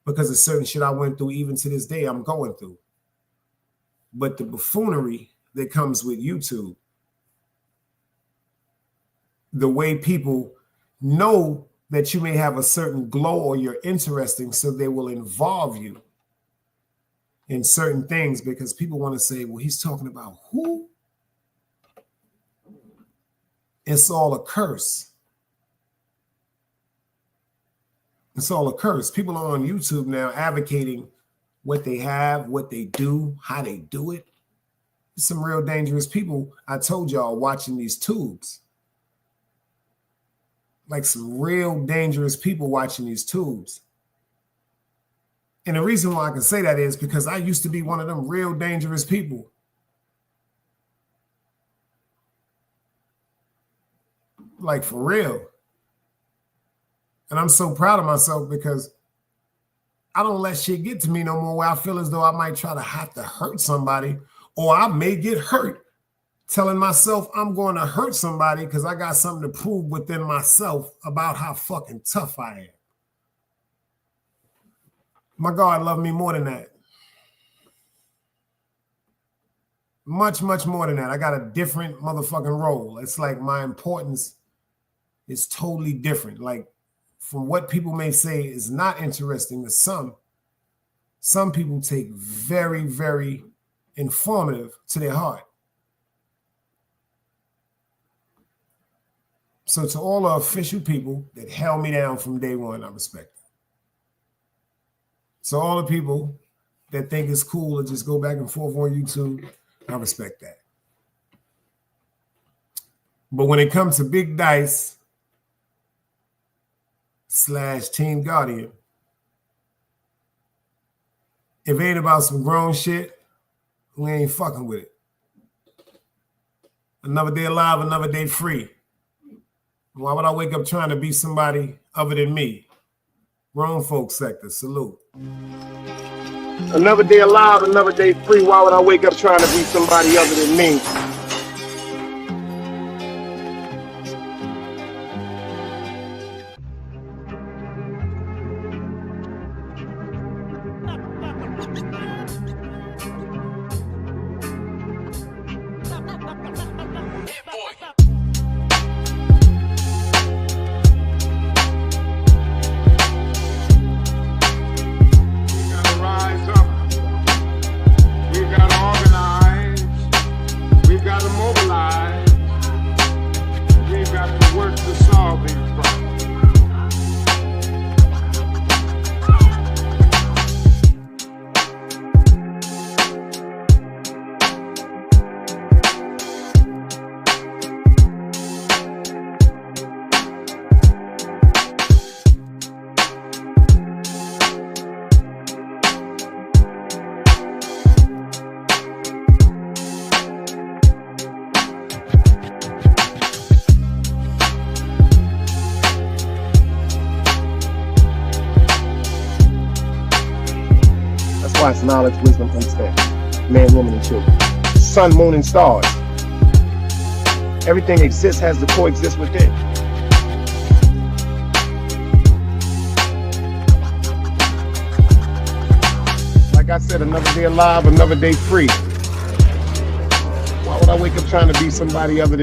because of certain shit I went through, even to this day, I'm going through. But the buffoonery that comes with YouTube, the way people know that you may have a certain glow or you're interesting, so they will involve you in certain things because people want to say, well, he's talking about who? It's all a curse. It's all a curse. People are on YouTube now advocating what they have, what they do, how they do it. There's some real dangerous people, I told y'all, watching these tubes. Like some real dangerous people watching these tubes. And the reason why I can say that is because I used to be one of them real dangerous people. Like for real. And I'm so proud of myself because I don't let shit get to me no more where I feel as though I might try to have to hurt somebody, or I may get hurt telling myself I'm going to hurt somebody because I got something to prove within myself about how fucking tough I am. My God loved me more than that. Much, much more than that. I got a different motherfucking role. It's like my importance is totally different. Like, from what people may say is not interesting to some people take very, very informative to their heart. So to all the official people that held me down from day one, I respect it. So all the people that think it's cool to just go back and forth on YouTube, I respect that. But when it comes to Big Dice / Team Guardian, if it ain't about some grown shit, we ain't fucking with it. Another day alive, another day free. Why would I wake up trying to be somebody other than me? Grown folk sector, salute. Another day alive, another day free. Why would I wake up trying to be somebody other than me? Knowledge, wisdom, understanding. Man, woman, and children. sun, moon, and stars. Everything exists, has to coexist with it. Like I said, another day alive, another day free. Why would I wake up trying to be somebody other than